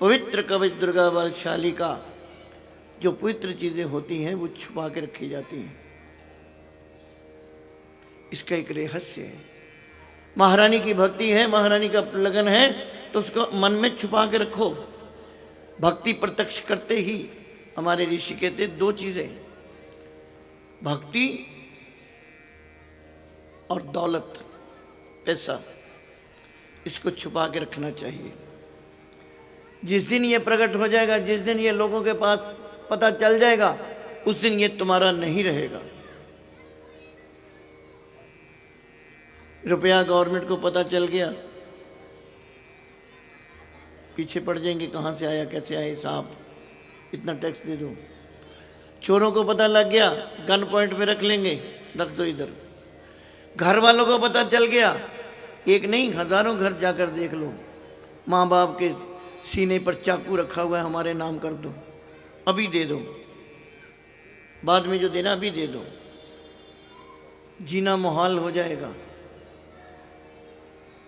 पवित्र कवच दुर्गा बलशाली का जो पवित्र चीजें होती हैं वो छुपा के रखी जाती हैं। इसका एक रहस्य है। महारानी की भक्ति है, महारानी का लगन है, तो उसको मन में छुपा के रखो। भक्ति प्रत्यक्ष करते ही हमारे ऋषि कहते दो चीजें, भक्ति और दौलत, पैसा, इसको छुपा के रखना चाहिए। जिस दिन ये प्रकट हो जाएगा, जिस दिन ये लोगों के पास पता चल जाएगा, उस दिन ये तुम्हारा नहीं रहेगा। रुपया गवर्नमेंट को पता चल गया, पीछे पड़ जाएंगे, कहाँ से आया, कैसे आया, साहब इतना टैक्स दे दो। चोरों को पता लग गया, गन पॉइंट पे रख लेंगे, रख दो इधर। घर वालों को पता चल गया, एक नहीं हजारों घर जाकर देख लो, माँ बाप के सीने पर चाकू रखा हुआ है, हमारे नाम कर दो, अभी दे दो, बाद में जो देना अभी दे दो। जीना मुहाल हो जाएगा।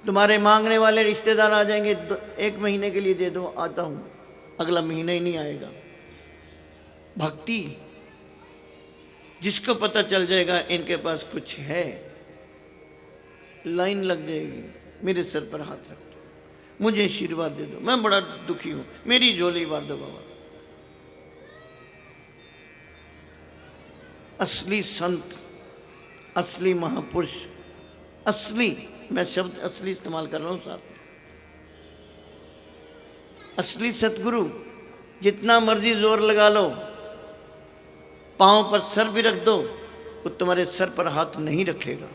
तुम्हारे मांगने वाले रिश्तेदार आ जाएंगे, 1 महीने के लिए दे दो, आता हूं, अगला महीना ही नहीं आएगा। भक्ति, जिसको पता चल जाएगा इनके पास कुछ है, लाइन लग जाएगी, मेरे सर पर हाथ रख दो, मुझे आशीर्वाद दे दो, मैं बड़ा दुखी हूं, मेरी झोली भर दो बाबा। असली संत, असली महापुरुष, असली, मैं शब्द असली इस्तेमाल कर रहा हूं साथ में, असली सतगुरु, जितना मर्जी जोर लगा लो, पांव पर सर भी रख दो, वो तुम्हारे सर पर हाथ नहीं रखेगा।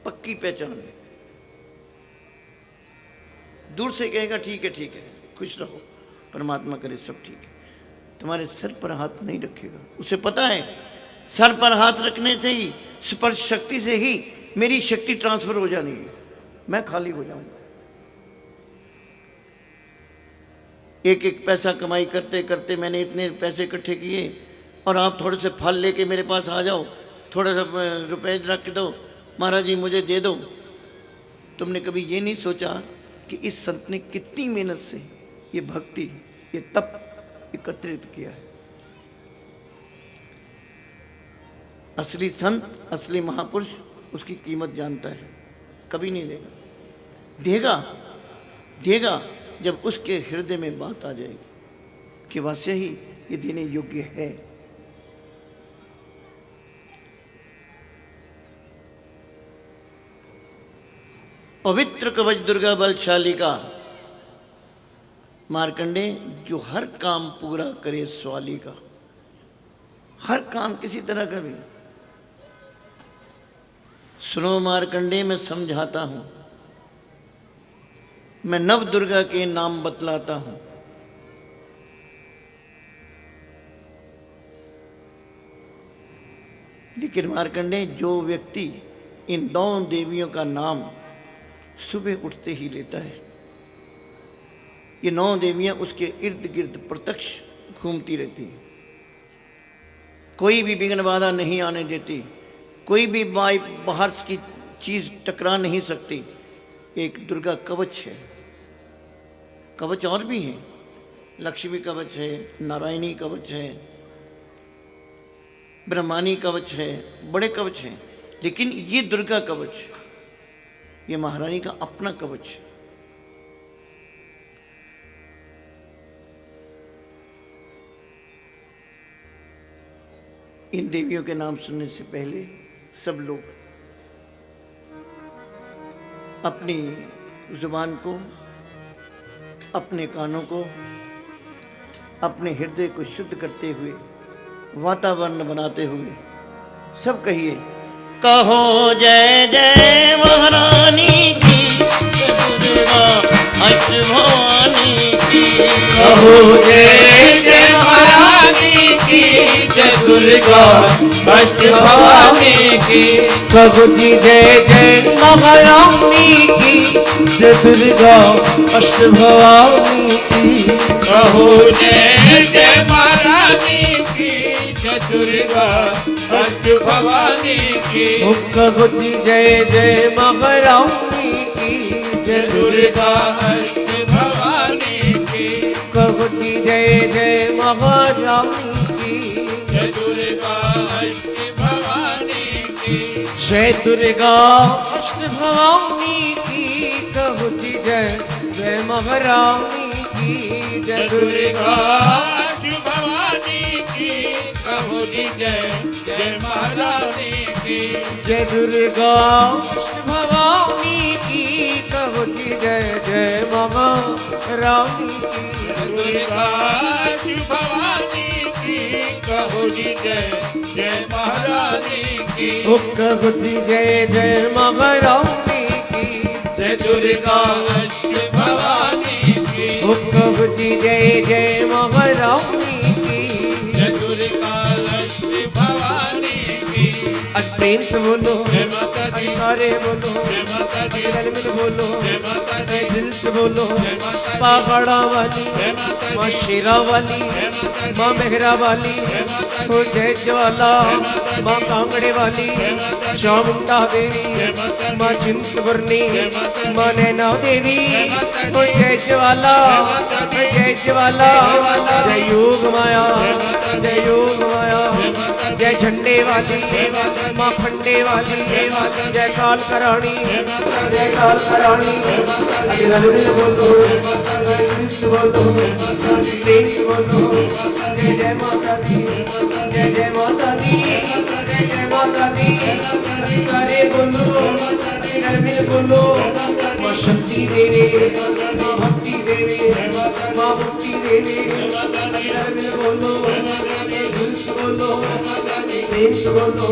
पक्की पहचान है। दूर से कहेगा ठीक है ठीक है, खुश रहो, परमात्मा करे सब ठीक है, तुम्हारे सर पर हाथ नहीं रखेगा। उसे पता है सर पर हाथ रखने से ही, स्पर्श शक्ति से ही मेरी शक्ति ट्रांसफर हो जानी है, मैं खाली हो जाऊंगा। एक एक पैसा कमाई करते करते मैंने इतने पैसे इकट्ठे किए, और आप थोड़े से फल लेके मेरे पास आ जाओ, थोड़ा सा रुपए रख दो, महाराज जी मुझे दे दो। तुमने कभी ये नहीं सोचा कि इस संत ने कितनी मेहनत से ये भक्ति, ये तप एकत्रित किया है। असली संत, असली महापुरुष उसकी कीमत जानता है, कभी नहीं देगा। देगा देगा जब उसके हृदय में बात आ जाएगी कि वैसे ही ये देने योग्य है। पवित्र कवच दुर्गा बलशाली का मार्कंडे, जो हर काम पूरा करे स्वाली का, हर काम किसी तरह का भी। सुनो मार्कंडे, मैं समझाता हूं, मैं नव दुर्गा के नाम बतलाता हूं। लेकिन मार्कंडे, जो व्यक्ति इन 2 देवियों का नाम सुबह उठते ही लेता है, ये 9 देवियां उसके इर्द गिर्द प्रत्यक्ष घूमती रहती हैं, कोई भी विघ्न बाधा नहीं आने देती, कोई भी बाहर की चीज टकरा नहीं सकती। एक दुर्गा कवच है। कवच और भी हैं, लक्ष्मी कवच है, नारायणी कवच है, ब्रह्मानी कवच है, बड़े कवच हैं, लेकिन ये दुर्गा कवच, ये महारानी का अपना कवच है। इन देवियों के नाम सुनने से पहले सब लोग अपनी जुबान को, अपने कानों को, अपने हृदय को शुद्ध करते हुए, वातावरण बनाते हुए सब कहिए, कहो जय जय महारानी की, दुर्गा अष्ट भवानी की। कहो जय जय महारानी की, जय दुर्गा अष्ट भवानी की। कहो जी जय जय महारानी की, जय दुर्गा अष्ट भवानी की। कहो जय जय महारानी की, जय दुर्गा अष्ट भवानी की। कहो जी जय जय महारानी की, जय दुर्गा अष्ट भवानी की। कहो जी जय जय महारानी की। जय दुर्गा अष्ट भवानी की। जय दुर्गा अष्ट भवानी की। कहो जी जय जय महारानी की। जय दुर्गा अष्ट भवानी की। कहो जी जय जय महारानी की। जय दुर्गा अष्ट भवानी की। कहो जी जय जय महारानी की। जय दुर्गा अष्ट भवानी की। कहो जी जय जय महारानी की। कहो जी जय जय महारानी की। जय दुर्गा अष्ट भवानी की। कहो जी जय जय महारानी की। जय दुर्गा अष्ट भवानी की। आज प्रेम से बोलो जय माता दी। सारे बोलो जय माता दी। दिल में बोलो जय माता दी। दिल से बोलो जय माता दी। पहाड़ा वाली जय माता दी। माँ शेरा वाली जय माता दी। माँ मेहरा वाली जय माता दी। जय ज्वाला माँ कांगड़े वाली चामुंडा देवी जय माता दी। माँ चिंतपूर्णी जय माता दी। माँ नैना देवी जय माता दी। जय ज्वाला जय ज्वाला जय योग माया जय योग माया जय झंडे वाली माँ खंडे वाली जय काल कराणी जय काल कराणी। बोलो बोलो प्रेम से बोलो जय जय माता दी। जय जय माता दी। जय जय माता दी। सारे बोलो घर में बोलो माँ शक्ति देवी माँ भक्ति देवी माँ मुक्ति देवी। घर में बोलो दिल से बोलो प्रेम से बोलो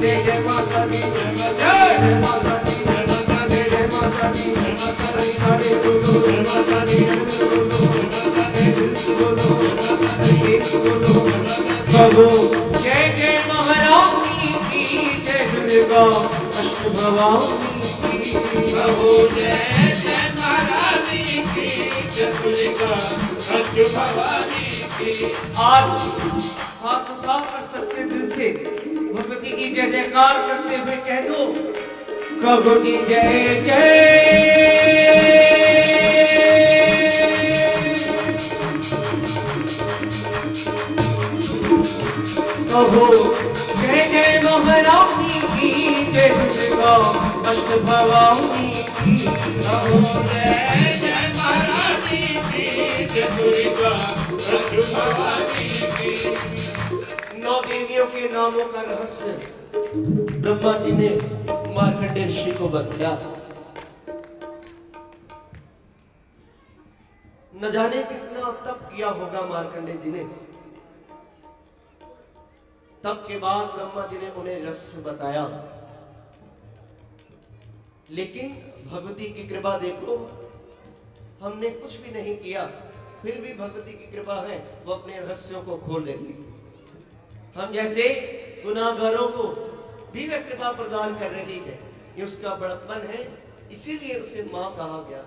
जय जय माता दी। जय जय माता दी। जय जय माता दी। सारे बोलो माता दी। बोलो दिल से बोलो प्रेम से बोलो प्रभु जय जय महारानी की। जय दुर्गा अष्ट भवानी की। प्रभु जय जय महारानी की। जय दुर्गा अष्ट भवानी की। आज हाथ उठाकर सच्चे दिल से भगवती की जय जयकार करते हुए कह दो कहो जी जय जय। कहो जय जय महारानी की। जय दुर्गा अष्ट भवानी की। कहो जय जय महारानी की। जय दुर्गा अष्ट भवानी की। 9 देवियों के नामों का रहस्य ब्रह्मा जी ने मार्कंडेय ऋषि को बताया। न जाने कितना तप किया होगा मार्कंडेय जी ने। तप के बाद ब्रह्मा जी ने उन्हें रहस्य बताया। लेकिन भगवती की कृपा देखो हमने कुछ भी नहीं किया फिर भी भगवती की कृपा है वो अपने रहस्यों को खोल रही। हम जैसे गुनाहगारों को भी वह कृपा प्रदान कर रही है। ये उसका बड़प्पन है। इसीलिए उसे मां कहा गया।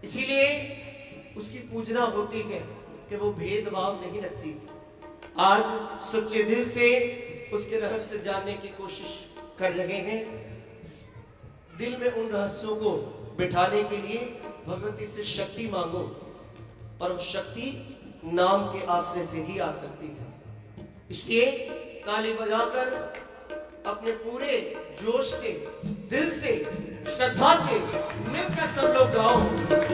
इसीलिए उसकी पूजना होती है कि वो भेदभाव नहीं रखती। आज सच्चे दिल से उसके रहस्य जानने की कोशिश कर रहे हैं। दिल में उन रहस्यों को बिठाने के लिए भगवती से शक्ति मांगो और वो शक्ति नाम के आश्रय से ही आ सकती है। इसलिए ताली बजाकर अपने पूरे जोश से दिल से श्रद्धा से मिलकर सब लोग गाओ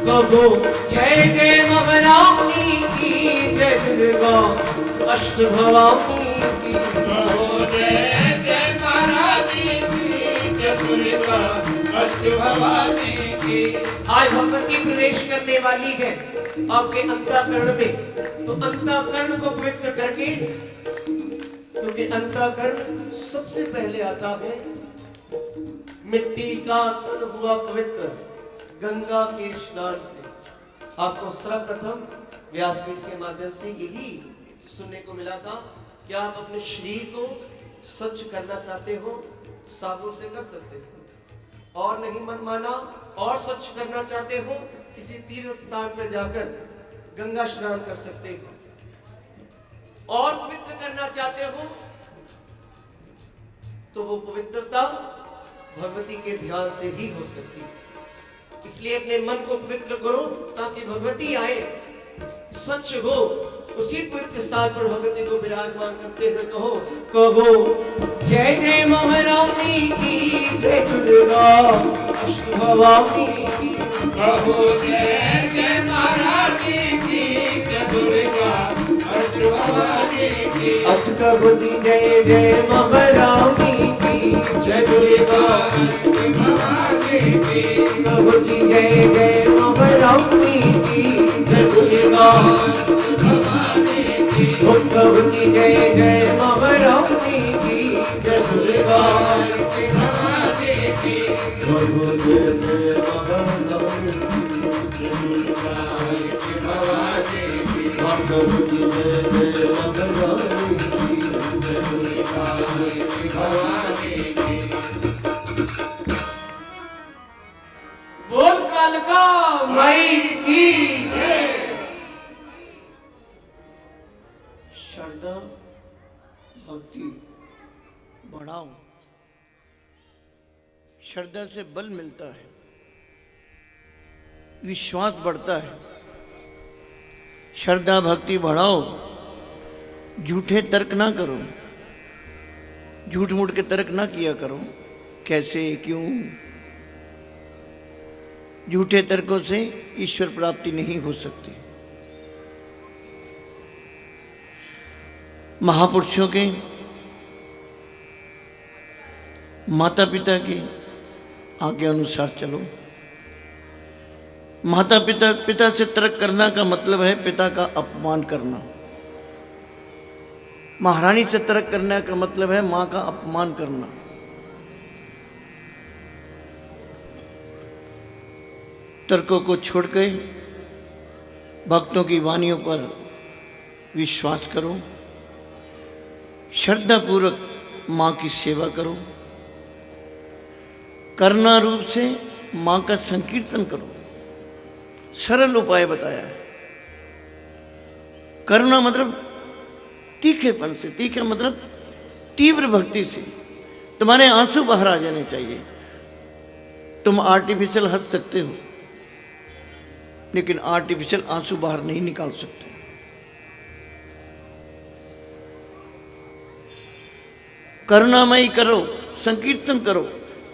कहो जय जय महारानी की। जय दुर्गा अष्ट भवानी की। कहो जय जय महारानी की। जय दुर्गा अष्ट भवानी की। आज भगवती प्रवेश करने वाली है आपके अंतःकरण में। तो अंतःकरण को पवित्र करके क्योंकि अंतःकरण सबसे पहले आता है। मिट्टी का तन हुआ पवित्र गंगा के स्नान से। आपको सर्वप्रथम व्यासपीठ के माध्यम से यही सुनने को मिला था कि आप अपने शरीर को स्वच्छ करना चाहते हो साबुन से कर सकते हो और नहीं मनमाना और स्वच्छ करना चाहते हो किसी तीर्थ स्थान पर जाकर गंगा स्नान कर सकते हो और पवित्र करना चाहते हो तो वो पवित्रता भगवती के ध्यान से ही हो सकती है। इसलिए अपने मन को पवित्र करो ताकि भगवती आए, स्वच्छ हो। उसी पवित्र स्थान पर भगवती को विराजमान करते हुए कहो, कहो जय जय महारानी की, जय दुर्गा भवानी की। कहो जय जय महारानी की, जय दुर्गा भवानी की। अच कहो जय जय महारानी की, जय दुर्गा भवानी की। कहो जय जय महारानी की, जय दुर्गा भवानी की। कहो जय जय महारानी की, जय दुर्गा भवानी की। कहो जय जय महारानी की, जय दुर्गा भवानी की। कहो जय जय महारानी की, जय दुर्गा भवानी की। बोल कालका माई की जय। श्रद्धा भक्ति बढ़ाओ, श्रद्धा से बल मिलता है, विश्वास बढ़ता है। श्रद्धा भक्ति बढ़ाओ, झूठे तर्क ना करो, झूठ मूठ के तर्क ना किया करो, कैसे क्यों। झूठे तर्कों से ईश्वर प्राप्ति नहीं हो सकती। महापुरुषों के, माता पिता के आज्ञा अनुसार चलो। माता पिता से तर्क करना का मतलब है पिता का अपमान करना। महारानी से तर्क करने का मतलब है मां का अपमान करना। तर्कों को छोड़ के भक्तों की वाणियों पर विश्वास करो, श्रद्धापूर्वक मां की सेवा करो, करना रूप से मां का संकीर्तन करो। सरल उपाय बताया है। करना मतलब तीखेपन से, तीखे मतलब तीव्र भक्ति से। तुम्हारे आंसू बाहर आ जाने चाहिए। तुम आर्टिफिशियल हंस सकते हो, लेकिन आर्टिफिशियल आंसू बाहर नहीं निकाल सकते। करुणामयी करो, संकीर्तन करो,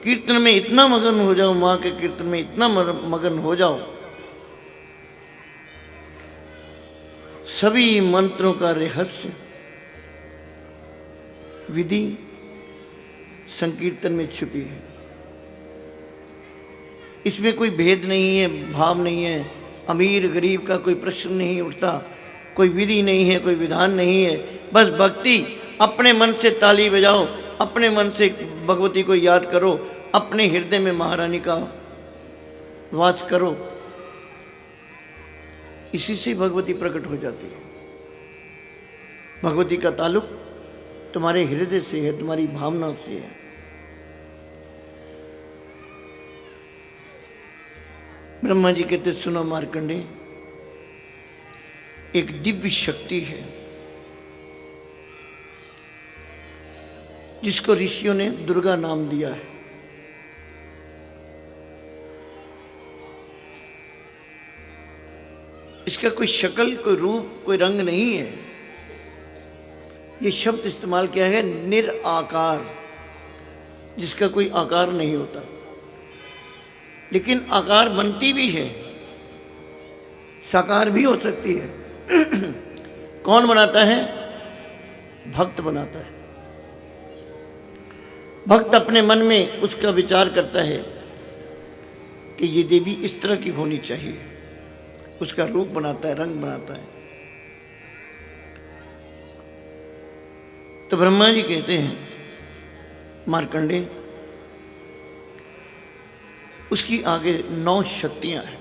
कीर्तन में इतना मगन हो जाओ, मां के कीर्तन में इतना मगन हो जाओ, सभी मंत्रों का रहस्य विधि संकीर्तन में छुपी है। इसमें कोई भेद नहीं है, भाव नहीं है, अमीर गरीब का कोई प्रश्न नहीं उठता, कोई विधि नहीं है, कोई विधान नहीं है। बस भक्ति, अपने मन से ताली बजाओ, अपने मन से भगवती को याद करो, अपने हृदय में महारानी का वास करो। इसी से भगवती प्रकट हो जाती है। भगवती का ताल्लुक तुम्हारे हृदय से है, तुम्हारी भावना से है। ब्रह्मा जी कहते, सुनो मार्कंडे, एक दिव्य शक्ति है जिसको ऋषियों ने दुर्गा नाम दिया है। इसका कोई शक्ल, कोई रूप, कोई रंग नहीं है। ये शब्द इस्तेमाल किया है निराकार, जिसका कोई आकार नहीं होता, लेकिन आकार बनती भी है, साकार भी हो सकती है। कौन बनाता है? भक्त बनाता है। भक्त अपने मन में उसका विचार करता है कि ये देवी इस तरह की होनी चाहिए, उसका रूप बनाता है, रंग बनाता है। तो ब्रह्मा जी कहते हैं, मार्कंडे, उसकी आगे 9 शक्तियां हैं।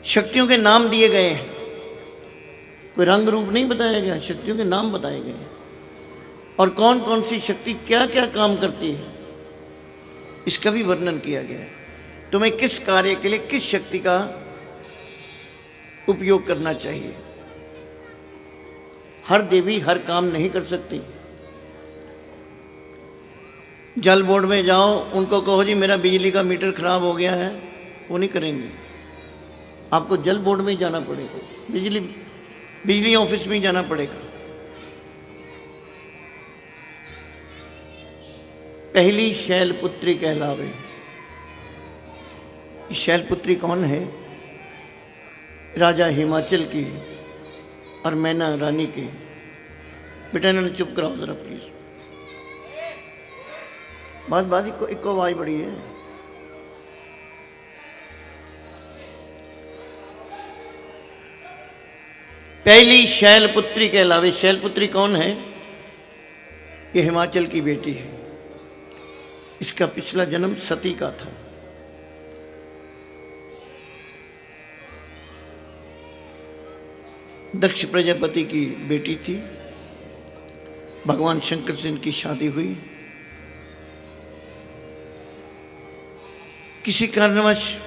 शक्तियों के नाम दिए गए हैं, कोई रंग रूप नहीं बताया गया, शक्तियों के नाम बताए गए हैं। और कौन कौन सी शक्ति क्या क्या काम करती है, इसका भी वर्णन किया गया है। तुम्हें किस कार्य के लिए किस शक्ति का उपयोग करना चाहिए। हर देवी हर काम नहीं कर सकती। जल बोर्ड में जाओ, उनको कहो जी मेरा बिजली का मीटर खराब हो गया है, वो नहीं करेंगे। आपको जल बोर्ड में ही जाना पड़ेगा, बिजली ऑफिस में ही जाना पड़ेगा। पहली शैलपुत्री कहलावे। शैलपुत्री कौन है? राजा हिमाचल की और मैना रानी की। बेटा इन्होंने चुप कराओ जरा प्लीज, बात इको आवाज बड़ी है। पहली शैलपुत्री कहलावे। शैलपुत्री कौन है? ये हिमाचल की बेटी है। इसका पिछला जन्म सती का था। दक्ष प्रजापति की बेटी थी। भगवान शंकर से इनकी शादी हुई। किसी कारणवश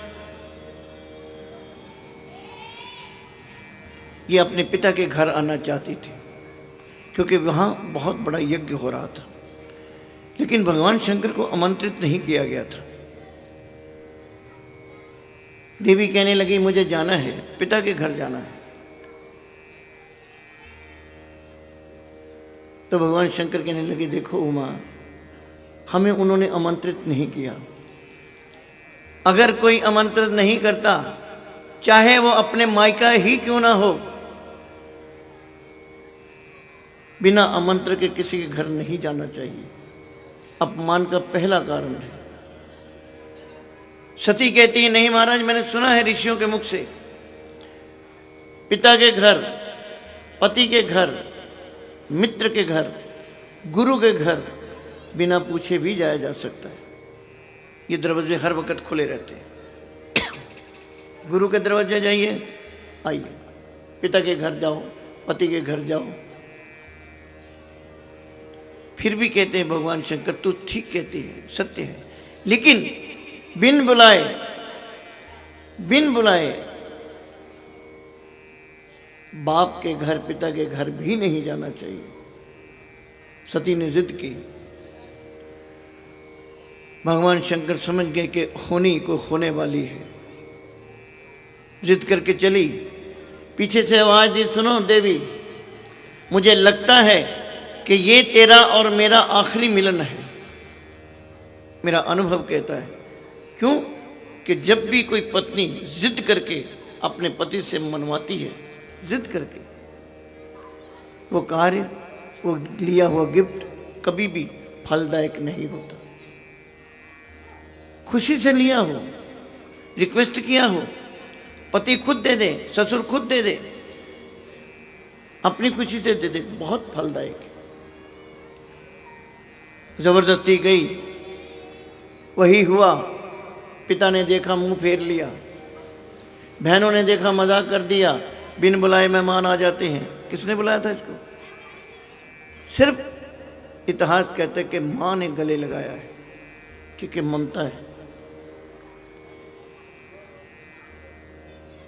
ये अपने पिता के घर आना चाहती थी, क्योंकि वहां बहुत बड़ा यज्ञ हो रहा था, लेकिन भगवान शंकर को आमंत्रित नहीं किया गया था। देवी कहने लगी मुझे जाना है, पिता के घर जाना है। तो भगवान शंकर कहने लगे देखो उमा, हमें उन्होंने आमंत्रित नहीं किया। अगर कोई आमंत्रित नहीं करता, चाहे वो अपने मायका ही क्यों ना हो, बिना आमंत्रण के किसी के घर नहीं जाना चाहिए। अपमान का पहला कारण है। सती कहती है नहीं महाराज, मैंने सुना है ऋषियों के मुख से, पिता के घर, पति के घर, मित्र के घर, गुरु के घर बिना पूछे भी जाया जा सकता है। ये दरवाजे हर वक्त खुले रहते हैं। गुरु के दरवाजे जाइए, आइए, पिता के घर जाओ, पति के घर जाओ। फिर भी कहते हैं भगवान शंकर तू ठीक कहती है, सत्य है, लेकिन बिन बुलाए बाप के घर, पिता के घर भी नहीं जाना चाहिए। सती ने जिद की। भगवान शंकर समझ गए कि होनी को होने वाली है। जिद करके चली। पीछे से आवाज दी सुनो देवी, मुझे लगता है कि ये तेरा और मेरा आखिरी मिलन है। मेरा अनुभव कहता है। क्यों? कि जब भी कोई पत्नी जिद करके अपने पति से मनवाती है, जिद करके, वो कार्य, वो लिया हुआ गिफ्ट कभी भी फलदायक नहीं होता। खुशी से लिया हो, रिक्वेस्ट किया हो, पति खुद दे दे, ससुर खुद दे दे, अपनी खुशी से दे दे, बहुत फलदायक है। जबरदस्ती गई, वही हुआ। पिता ने देखा, मुंह फेर लिया। बहनों ने देखा, मजाक कर दिया, बिन बुलाए मेहमान आ जाते हैं। किसने बुलाया था इसको? सिर्फ इतिहास कहते हैं कि मां ने गले लगाया है, क्योंकि ममता है।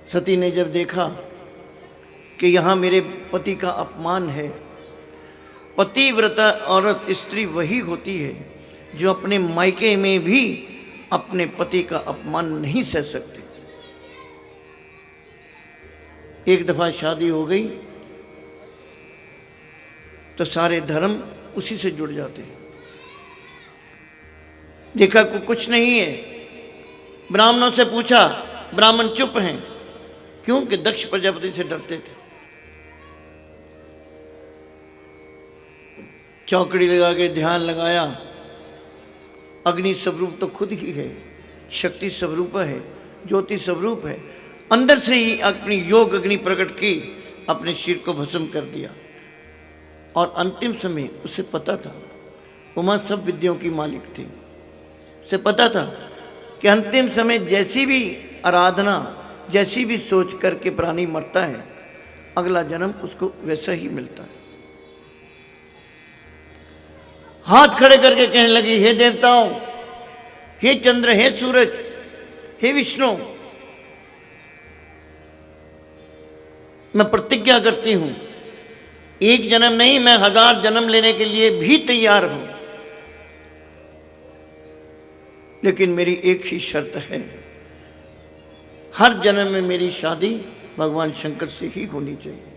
सती ने जब देखा कि यहां मेरे पति का अपमान है, पतिव्रता औरत स्त्री वही होती है जो अपने मायके में भी अपने पति का अपमान नहीं सह सकती। एक दफा शादी हो गई तो सारे धर्म उसी से जुड़ जाते हैं। देखा कुछ नहीं है, ब्राह्मणों से पूछा, ब्राह्मण चुप हैं। क्यों? कि दक्ष प्रजापति से डरते थे। चौकड़ी लगा के ध्यान लगाया। अग्नि स्वरूप तो खुद ही है, शक्ति स्वरूप है, ज्योति स्वरूप है। अंदर से ही अपनी योग अग्नि प्रकट की, अपने सिर को भस्म कर दिया। और अंतिम समय उसे पता था, उमा सब विद्याओं की मालिक थी, उसे पता था कि अंतिम समय जैसी भी आराधना, जैसी भी सोच करके प्राणी मरता है, अगला जन्म उसको वैसा ही मिलता है। हाथ खड़े करके कहने लगी, हे देवताओं, हे चंद्र, हे सूरज, हे विष्णु, मैं प्रतिज्ञा करती हूं, एक जन्म नहीं, मैं 1000 जन्म लेने के लिए भी तैयार हूं। लेकिन मेरी एक ही शर्त है, हर जन्म में मेरी शादी भगवान शंकर से ही होनी चाहिए।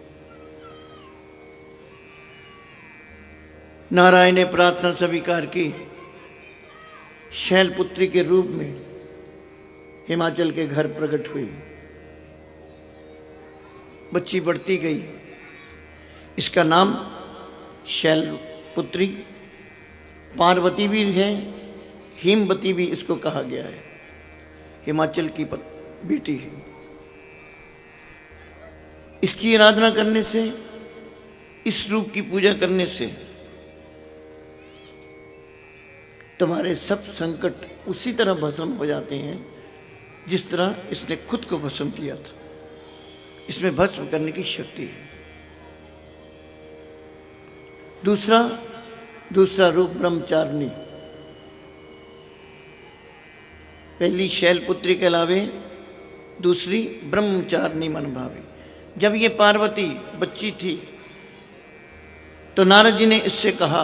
नारायण ने प्रार्थना स्वीकार की। शैलपुत्री के रूप में हिमाचल के घर प्रकट हुई। बच्ची बढ़ती गई। इसका नाम शैलपुत्री, पार्वती भी है, हिमवती भी इसको कहा गया है। हिमाचल की बेटी है। इसकी आराधना करने से, इस रूप की पूजा करने से तुम्हारे सब संकट उसी तरह भस्म हो जाते हैं जिस तरह इसने खुद को भस्म किया था। इसमें भस्म करने की शक्ति है। दूसरा रूप ब्रह्मचारिणी। पहली शैलपुत्री के अलावे दूसरी ब्रह्मचारिणी मनभावी। जब ये पार्वती बच्ची थी तो नारद जी ने इससे कहा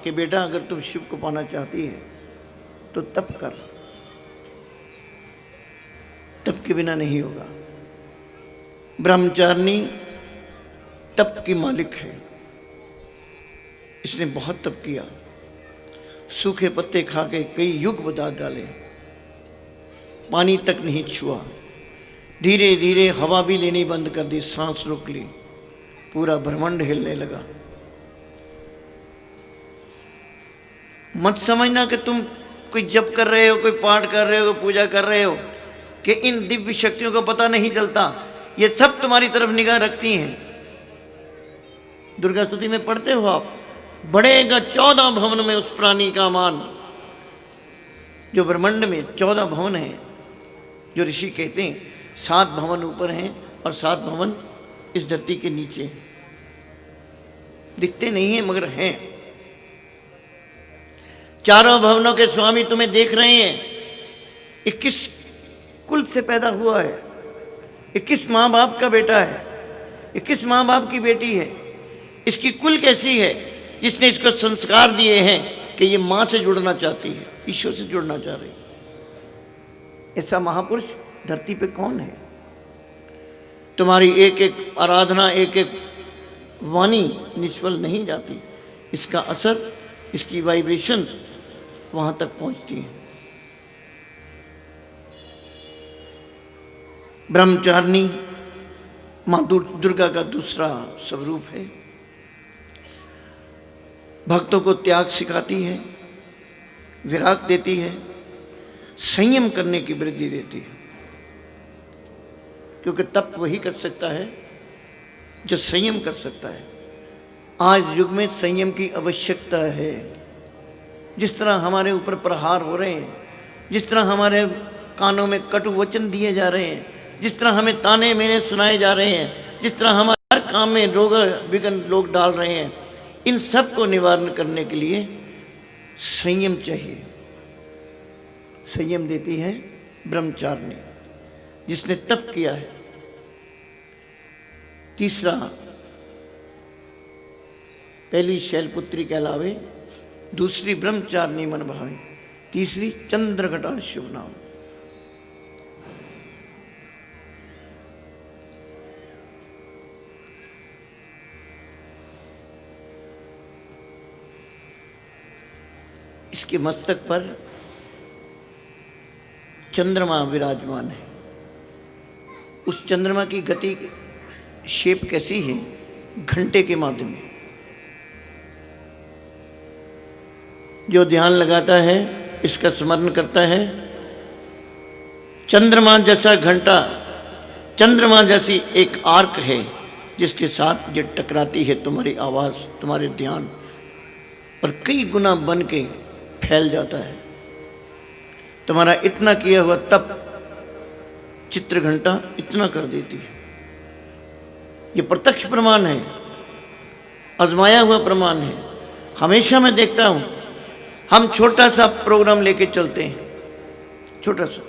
कि बेटा, अगर तुम शिव को पाना चाहती है तो तप कर, तप के बिना नहीं होगा। ब्रह्मचारिणी तप की मालिक है। इसने बहुत तप किया, सूखे पत्ते खा के कई युग बता डाले, पानी तक नहीं छुआ, धीरे धीरे हवा भी लेनी बंद कर दी, सांस रोक ली, पूरा ब्रह्मांड हिलने लगा। मत समझना कि तुम कोई जप कर रहे हो, कोई पाठ कर रहे हो, पूजा कर रहे हो कि इन दिव्य शक्तियों को पता नहीं चलता। ये सब तुम्हारी तरफ निगाह रखती हैं। दुर्गा स्तुति में पढ़ते हो आप, बढ़ेगा 14 भवन में उस प्राणी का मान। जो ब्रह्मांड में 14 भवन हैं, जो ऋषि कहते हैं 7 भवन ऊपर हैं और 7 भवन इस धरती के नीचे। दिखते नहीं हैं मगर हैं। चारों भवनों के स्वामी तुम्हें देख रहे हैं। 21 कुल से पैदा हुआ है, 21 माँ बाप का बेटा है, 21 माँ बाप की बेटी है। इसकी कुल कैसी है जिसने इसको संस्कार दिए हैं कि ये माँ से जुड़ना चाहती है, ईश्वर से जुड़ना चाह रही है। ऐसा महापुरुष धरती पे कौन है? तुम्हारी एक एक आराधना, एक एक वाणी निष्फल नहीं जाती। इसका असर, इसकी वाइब्रेशन वहां तक पहुंचती है। ब्रह्मचारिणी मां दुर्गा का दूसरा स्वरूप है। भक्तों को त्याग सिखाती है, विराग देती है, संयम करने की वृद्धि देती है। क्योंकि तप वही कर सकता है जो संयम कर सकता है। आज युग में संयम की आवश्यकता है। जिस तरह हमारे ऊपर प्रहार हो रहे हैं, जिस तरह हमारे कानों में कटु वचन दिए जा रहे हैं, जिस तरह हमें ताने मेने सुनाए जा रहे हैं, जिस तरह हमारे हर काम में रोग विघ्न लोग डाल रहे हैं, इन सब को निवारण करने के लिए संयम चाहिए। संयम देती है ब्रह्मचारिणी, जिसने तप किया है। तीसरा, पहली शैलपुत्री के अलावे दूसरी ब्रह्मचारिणी मनभावी, तीसरी चंद्रघटा शुभ नाम। इसके मस्तक पर चंद्रमा विराजमान है। उस चंद्रमा की गति शेप कैसी है? घंटे के माध्यम में। जो ध्यान लगाता है, इसका स्मरण करता है, चंद्रमा जैसा घंटा, चंद्रमा जैसी एक आर्क है जिसके साथ ये टकराती है तुम्हारी आवाज़, तुम्हारे ध्यान, और कई गुना बन के फैल जाता है। तुम्हारा इतना किया हुआ तप चित्र घंटा इतना कर देती है। ये प्रत्यक्ष प्रमाण है, आजमाया हुआ प्रमाण है। हमेशा मैं देखता हूँ, हम छोटा सा प्रोग्राम लेके चलते हैं, छोटा सा,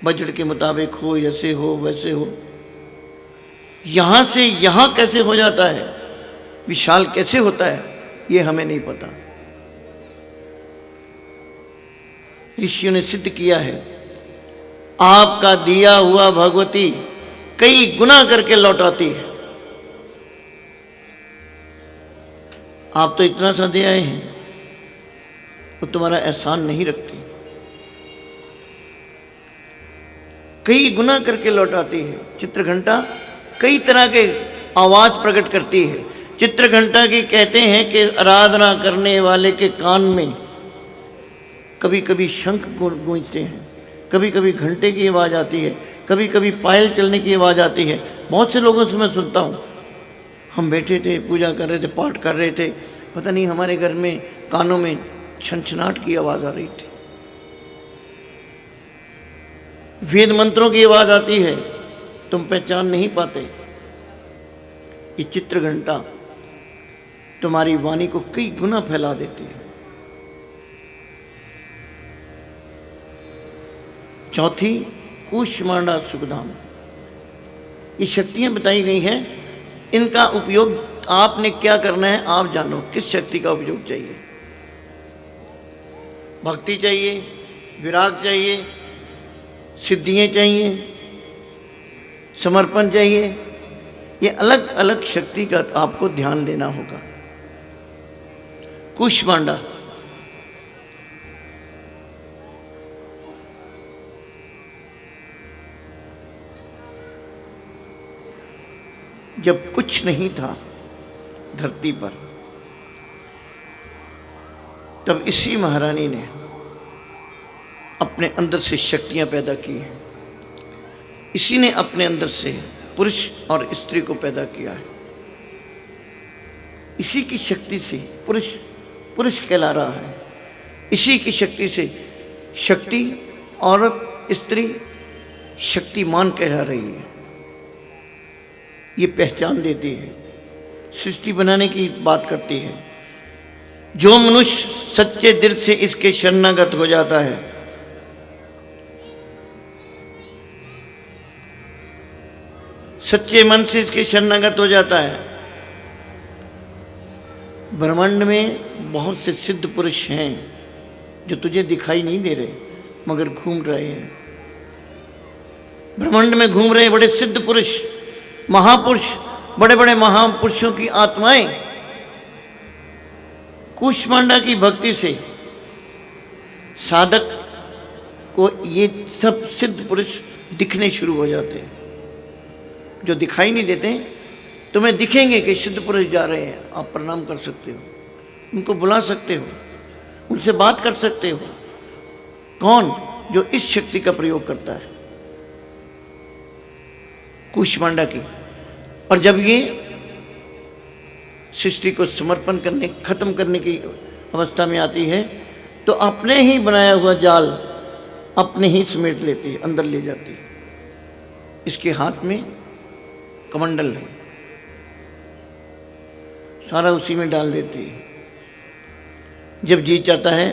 बजट के मुताबिक हो, ऐसे हो वैसे हो, यहाँ से यहाँ कैसे हो जाता है, विशाल कैसे होता है, ये हमें नहीं पता। ऋषियों ने सिद्ध किया है, आपका दिया हुआ भगवती कई गुना करके लौटाती है। आप तो इतना सा दे आए हैं, वो तुम्हारा एहसान नहीं रखती, कई गुना करके लौटाती है। चित्रघंटा कई तरह के आवाज प्रकट करती है। चित्रघंटा की कहते हैं कि आराधना करने वाले के कान में कभी कभी शंख गूंजते हैं, कभी कभी घंटे की आवाज़ आती है, कभी कभी पायल चलने की आवाज़ आती है। बहुत से लोगों से मैं सुनता हूँ, हम बैठे थे, पूजा कर रहे थे, पाठ कर रहे थे, पता नहीं हमारे घर में कानों में छनछनाहट की आवाज़ आ रही थी, वेद मंत्रों की आवाज़ आती है, तुम पहचान नहीं पाते। ये चित्रघंटा तुम्हारी वाणी को कई गुना फैला देती है। चौथी, कूष्मांडा सुखधाम। ये शक्तियां बताई गई हैं, इनका उपयोग आपने क्या करना है आप जानो। किस शक्ति का उपयोग चाहिए? भक्ति चाहिए, विराग चाहिए, सिद्धियां चाहिए, समर्पण चाहिए। ये अलग अलग शक्ति का आपको ध्यान देना होगा। कूष्मांडा जब कुछ नहीं था धरती पर, तब इसी महारानी ने अपने अंदर से शक्तियां पैदा की हैं। इसी ने अपने अंदर से पुरुष और स्त्री को पैदा किया है। इसी की शक्ति से पुरुष पुरुष कहला रहा है। इसी की शक्ति से शक्ति औरत, स्त्री शक्तिमान कहला रही है। ये पहचान देती है, सृष्टि बनाने की बात करती है। जो मनुष्य सच्चे दिल से इसके शरणागत हो जाता है, सच्चे मन से इसके शरणागत हो जाता है। ब्रह्मांड में बहुत से सिद्ध पुरुष हैं जो तुझे दिखाई नहीं दे रहे मगर घूम रहे हैं। ब्रह्मांड में घूम रहे बड़े सिद्ध पुरुष, महापुरुष, बड़े बड़े महापुरुषों की आत्माएं कूष्मांडा की भक्ति से साधक को ये सब सिद्ध पुरुष दिखने शुरू हो जाते हैं। जो दिखाई नहीं देते तुम्हें दिखेंगे कि सिद्ध पुरुष जा रहे हैं, आप प्रणाम कर सकते हो, उनको बुला सकते हो, उनसे बात कर सकते हो। कौन? जो इस शक्ति का प्रयोग करता है, कूष्मांडा की। और जब ये सृष्टि को समर्पण करने, खत्म करने की अवस्था में आती है, तो अपने ही बनाया हुआ जाल अपने ही समेट लेती है, अंदर ले जाती है। इसके हाथ में कमंडल है, सारा उसी में डाल देती है। जब जी चाहता है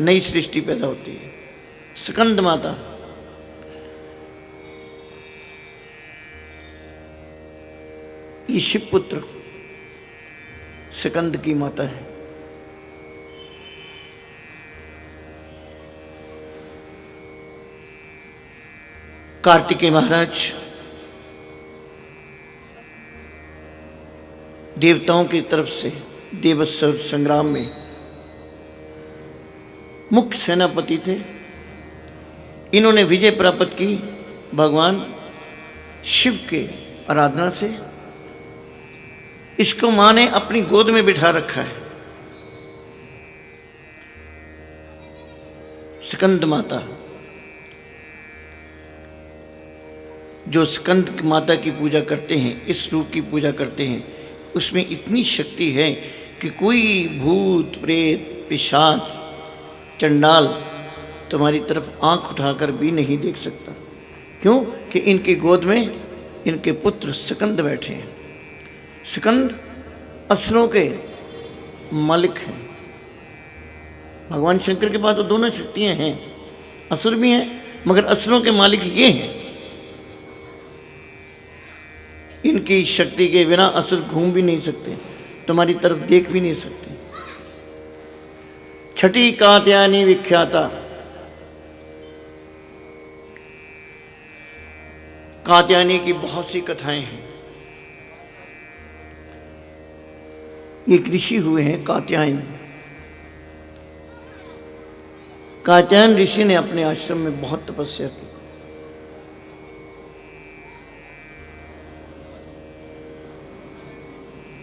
नई सृष्टि पैदा होती है। स्कंद माता, ये शिवपुत्र स्कंद की माता है। कार्तिकेय महाराज देवताओं की तरफ से देवस्व संग्राम में मुख्य सेनापति थे। इन्होंने विजय प्राप्त की भगवान शिव के आराधना से। इसको मां ने अपनी गोद में बिठा रखा है। स्कंद माता, जो स्कंद माता की पूजा करते हैं, इस रूप की पूजा करते हैं, उसमें इतनी शक्ति है कि कोई भूत, प्रेत, पिशाच, चंडाल तुम्हारी तरफ आंख उठाकर भी नहीं देख सकता। क्यों? कि इनकी गोद में इनके पुत्र स्कंद बैठे हैं। स्कंद असुरों के मालिक हैं। भगवान शंकर के पास तो दोनों शक्तियां हैं, असुर भी हैं, मगर असुरों के मालिक ये हैं। इनकी शक्ति के बिना असुर घूम भी नहीं सकते, तुम्हारी तरफ देख भी नहीं सकते। छठी कात्यायनी विख्याता, कात्यायनी की बहुत सी कथाएं हैं। एक ऋषि हुए हैं कात्यायन। कात्यायन ऋषि ने अपने आश्रम में बहुत तपस्या की।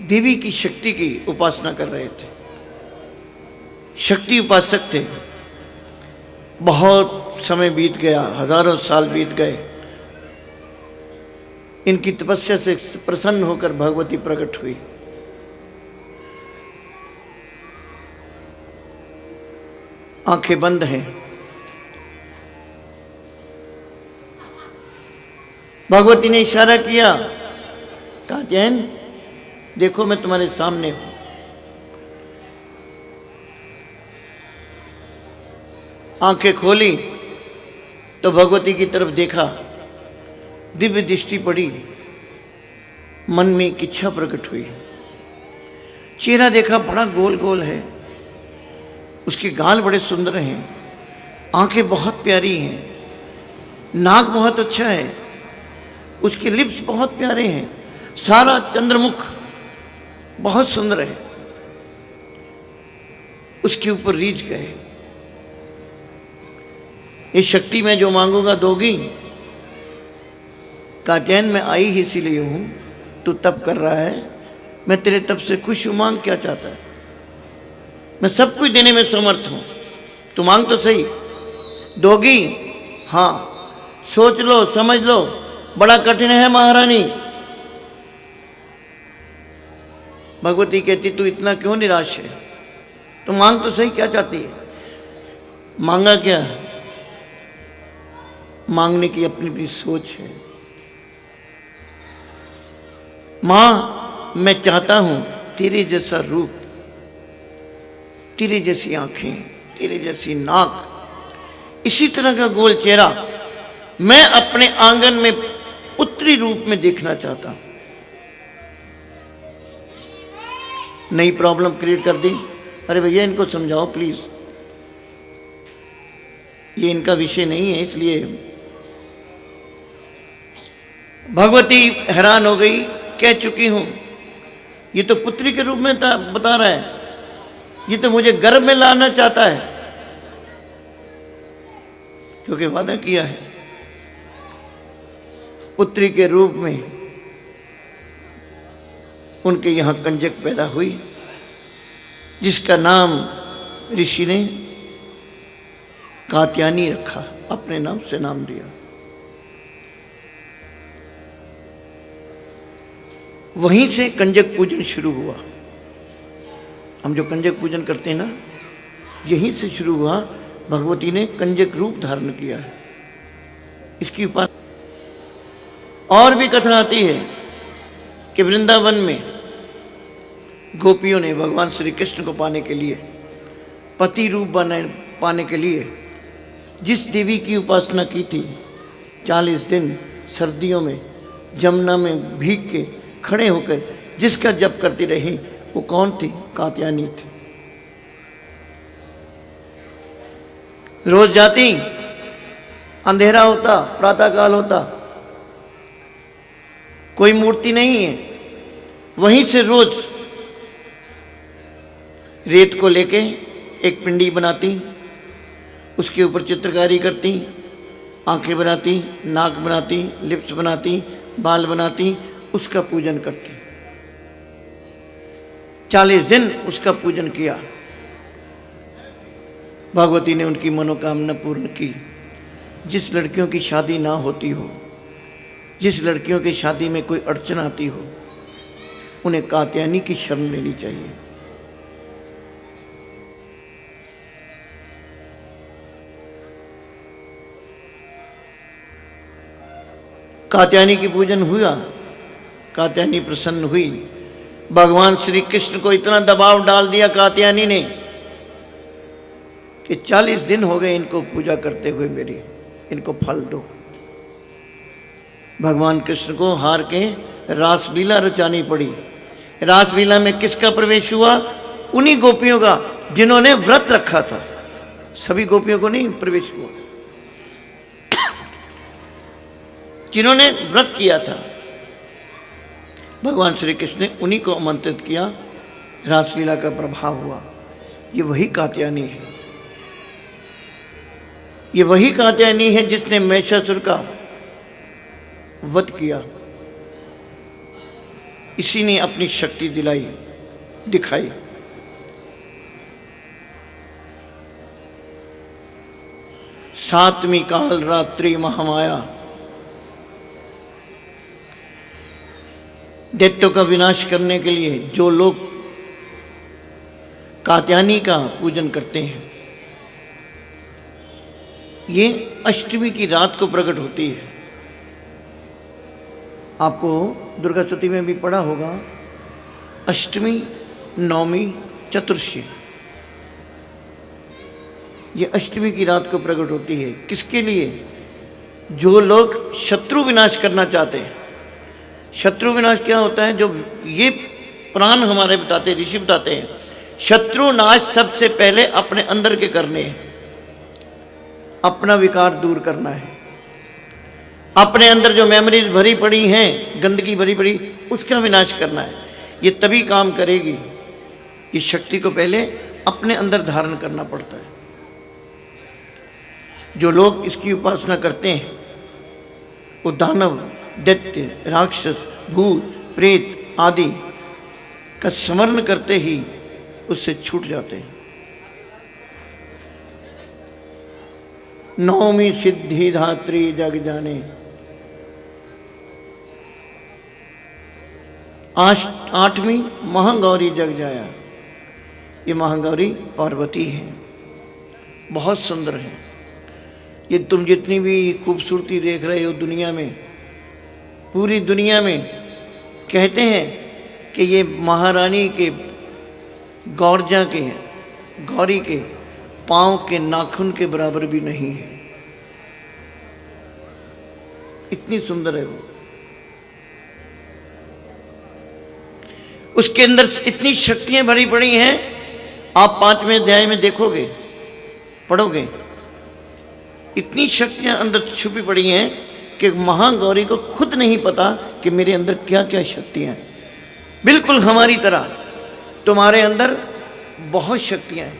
देवी की शक्ति की उपासना कर रहे थे, शक्ति उपासक थे। बहुत समय बीत गया, हजारों साल बीत गए। इनकी तपस्या से प्रसन्न होकर भगवती प्रकट हुई। आंखें बंद हैं। भगवती ने इशारा किया, कात्यायन देखो मैं तुम्हारे सामने हूं। आंखें खोली तो भगवती की तरफ देखा, दिव्य दृष्टि पड़ी, मन में एक इच्छा प्रकट हुई। चेहरा देखा, बड़ा गोल गोल है, उसके गाल बड़े सुंदर हैं, आंखें बहुत प्यारी हैं, नाक बहुत अच्छा है, उसके लिप्स बहुत प्यारे हैं, सारा चंद्रमुख बहुत सुंदर है। उसके ऊपर रीझ गए, ये शक्ति मैं जो मांगूंगा दोगी? कात्यायन मैं आई ही इसीलिए हूं, तू तप कर रहा है, मैं तेरे तप से खुश हूं, मांग क्या चाहता है? मैं सब कुछ देने में समर्थ हूं, तू मांग तो सही। दोगी? हाँ। सोच लो, समझ लो, बड़ा कठिन है महारानी। भगवती कहती तू इतना क्यों निराश है, तू मांग तो सही, क्या चाहती है? मांगा क्या? मांगने की अपनी अपनी सोच है। मां मैं चाहता हूं तेरे जैसा रूप, तेरे जैसी आंखें, तेरे जैसी नाक, इसी तरह का गोल चेहरा मैं अपने आंगन में पुत्री रूप में देखना चाहता हूं। नई प्रॉब्लम क्रिएट कर दी। अरे भैया इनको समझाओ प्लीज, ये इनका विषय नहीं है। इसलिए भगवती हैरान हो गई, कह चुकी हूं, ये तो पुत्री के रूप में बता रहा है, ये तो मुझे गर्भ में लाना चाहता है, क्योंकि वादा किया है। पुत्री के रूप में उनके यहां कंजक पैदा हुई, जिसका नाम ऋषि ने कात्यायनी रखा, अपने नाम से नाम दिया। वहीं से कंजक पूजन शुरू हुआ। हम जो कंजक पूजन करते हैं ना, यहीं से शुरू हुआ। भगवती ने कंजक रूप धारण किया है, इसकी उपासना। और भी कथा आती है कि वृंदावन में गोपियों ने भगवान श्री कृष्ण को पाने के लिए, पति रूप पाने के लिए जिस देवी की उपासना की थी, 40 दिन सर्दियों में जमुना में भीग के खड़े होकर जिसका जप करती रही, वो कौन थी? कात्यायनी थी। रोज जाती, अंधेरा होता, प्रातःकाल होता, कोई मूर्ति नहीं है, वहीं से रोज रेत को लेके एक पिंडी बनाती, उसके ऊपर चित्रकारी करती, आंखें बनाती, नाक बनाती, लिप्स बनाती, बाल बनाती, उसका पूजन करती। 40 दिन उसका पूजन किया। भगवती ने उनकी मनोकामना पूर्ण की। जिस लड़कियों की शादी ना होती हो, जिस लड़कियों की शादी में कोई अड़चन आती हो, उन्हें कात्यायनी की शरण लेनी चाहिए। कात्यायनी की पूजन हुआ, कात्यायनी प्रसन्न हुई। भगवान श्री कृष्ण को इतना दबाव डाल दिया कात्यायनी ने कि 40 दिन हो गए इनको पूजा करते हुए मेरी, इनको फल दो। भगवान कृष्ण को हार के रासलीला रचानी पड़ी। रासलीला में किसका प्रवेश हुआ? उन्हीं गोपियों का जिन्होंने व्रत रखा था। सभी गोपियों को नहीं प्रवेश हुआ। जिन्होंने व्रत किया था, भगवान श्री कृष्ण ने उन्हीं को आमंत्रित किया। रासलीला का प्रभाव हुआ। ये वही कात्यायनी है, ये वही कात्यायनी है जिसने महिषासुर का वध किया। इसी ने अपनी शक्ति दिलाई, दिखाई। सातवीं काल रात्रि महामाया दैत्यों का विनाश करने के लिए जो लोग कात्यायनी का पूजन करते हैं, ये अष्टमी की रात को प्रकट होती है। आपको दुर्गा स्तुति में भी पढ़ा होगा, अष्टमी, नवमी, चतुर्दशी, ये अष्टमी की रात को प्रकट होती है। किसके लिए? जो लोग शत्रु विनाश करना चाहते हैं। शत्रु विनाश क्या होता है? जो ये पुराण हमारे बताते, ऋषि बताते हैं, शत्रु नाश सबसे पहले अपने अंदर के करने हैं। अपना विकार दूर करना है। अपने अंदर जो मेमोरीज भरी पड़ी हैं, गंदगी भरी पड़ी, उसका विनाश करना है। ये तभी काम करेगी। ये शक्ति को पहले अपने अंदर धारण करना पड़ता है। जो लोग इसकी उपासना करते हैं वो दानव, दैत्य, राक्षस, भूत, प्रेत आदि का स्मरण करते ही उससे छूट जाते हैं। नौमी सिद्धि धात्री जग जाने, आठवीं महागौरी जग जाया। ये महागौरी पार्वती है, बहुत सुंदर है। ये तुम जितनी भी खूबसूरती देख रहे हो दुनिया में, पूरी दुनिया में कहते हैं कि ये महारानी के गौरजा के, गौरी के पांव के नाखून के बराबर भी नहीं है। इतनी सुंदर है वो। उसके अंदर इतनी शक्तियां भरी पड़ी हैं। आप 5वें अध्याय में देखोगे, पढ़ोगे, इतनी शक्तियां अंदर छुपी पड़ी हैं कि महागौरी को खुद नहीं पता कि मेरे अंदर क्या क्या शक्तियां हैं। बिल्कुल हमारी तरह तुम्हारे अंदर बहुत शक्तियां हैं,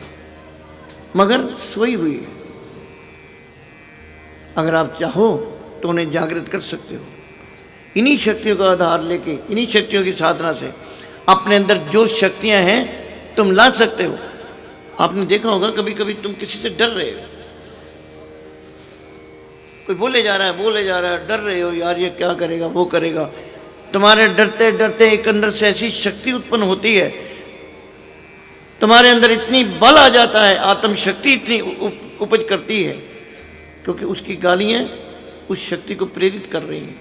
मगर सोई हुई है। अगर आप चाहो तो उन्हें जागृत कर सकते हो। इन्हीं शक्तियों का आधार लेके, इन्हीं शक्तियों की साधना से अपने अंदर जो शक्तियां हैं तुम ला सकते हो। आपने देखा होगा कभी कभी तुम किसी से डर रहे हो, कोई बोले जा रहा है, डर रहे हो, यार ये क्या करेगा, वो करेगा। तुम्हारे डरते डरते एक अंदर से ऐसी शक्ति उत्पन्न होती है, तुम्हारे अंदर इतनी बल आ जाता है, आत्म शक्ति इतनी उपज करती है, क्योंकि उसकी गालियां उस शक्ति को प्रेरित कर रही हैं।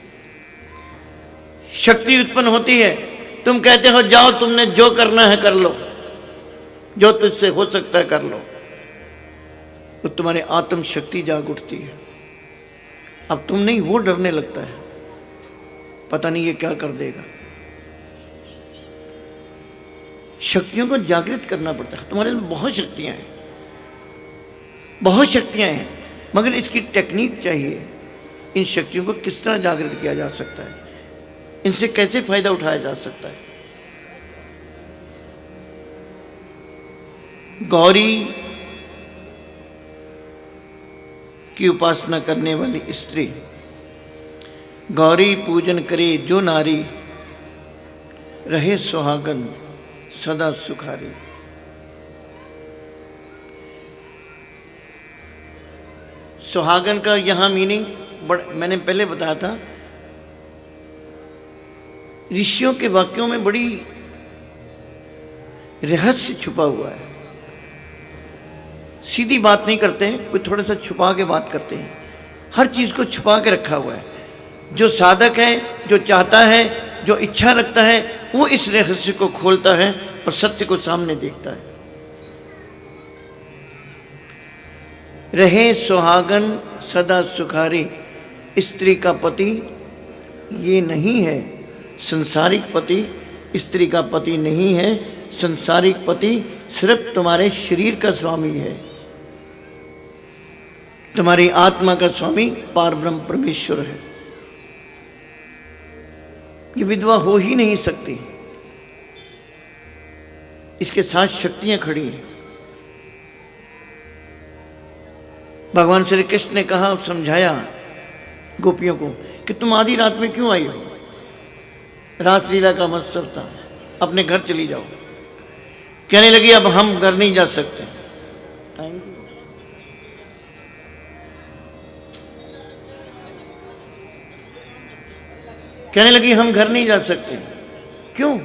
शक्ति उत्पन्न होती है, तुम कहते हो जाओ, तुमने जो करना है कर लो, जो तुझसे हो सकता है कर लो, तो तुम्हारी आत्म शक्ति जाग उठती है। अब तुम नहीं, वो डरने लगता है, पता नहीं ये क्या कर देगा। शक्तियों को जागृत करना पड़ता है। तुम्हारे अंदर बहुत शक्तियां हैं, बहुत शक्तियां हैं, मगर इसकी टेक्निक चाहिए। इन शक्तियों को किस तरह जागृत किया जा सकता है, इनसे कैसे फायदा उठाया जा सकता है। गौरी की उपासना करने वाली स्त्री, गौरी पूजन करे जो नारी, रहे सुहागन सदा सुखारी। सुहागन का यहां मीनिंग मैंने पहले बताया था। ऋषियों के वाक्यों में बड़ी रहस्य छुपा हुआ है। सीधी बात नहीं करते हैं, कोई थोड़ा सा छुपा के बात करते हैं। हर चीज को छुपा के रखा हुआ है। जो साधक है, जो चाहता है, जो इच्छा रखता है, वो इस रहस्य को खोलता है और सत्य को सामने देखता है। रहे सुहागन सदा सुखारी। स्त्री का पति ये नहीं है, संसारिक पति स्त्री का पति नहीं है। संसारिक पति सिर्फ तुम्हारे शरीर का स्वामी है, तुम्हारी आत्मा का स्वामी पारब्रह्म परमेश्वर है। ये विधवा हो ही नहीं सकती, इसके साथ शक्तियां खड़ी हैं। भगवान श्री कृष्ण ने कहा, समझाया गोपियों को कि तुम आधी रात में क्यों आई हो, रासलीला का मत्सव था, अपने घर चली जाओ। कहने लगी अब हम घर नहीं जा सकते। कहने लगी हम घर नहीं जा सकते। क्यों?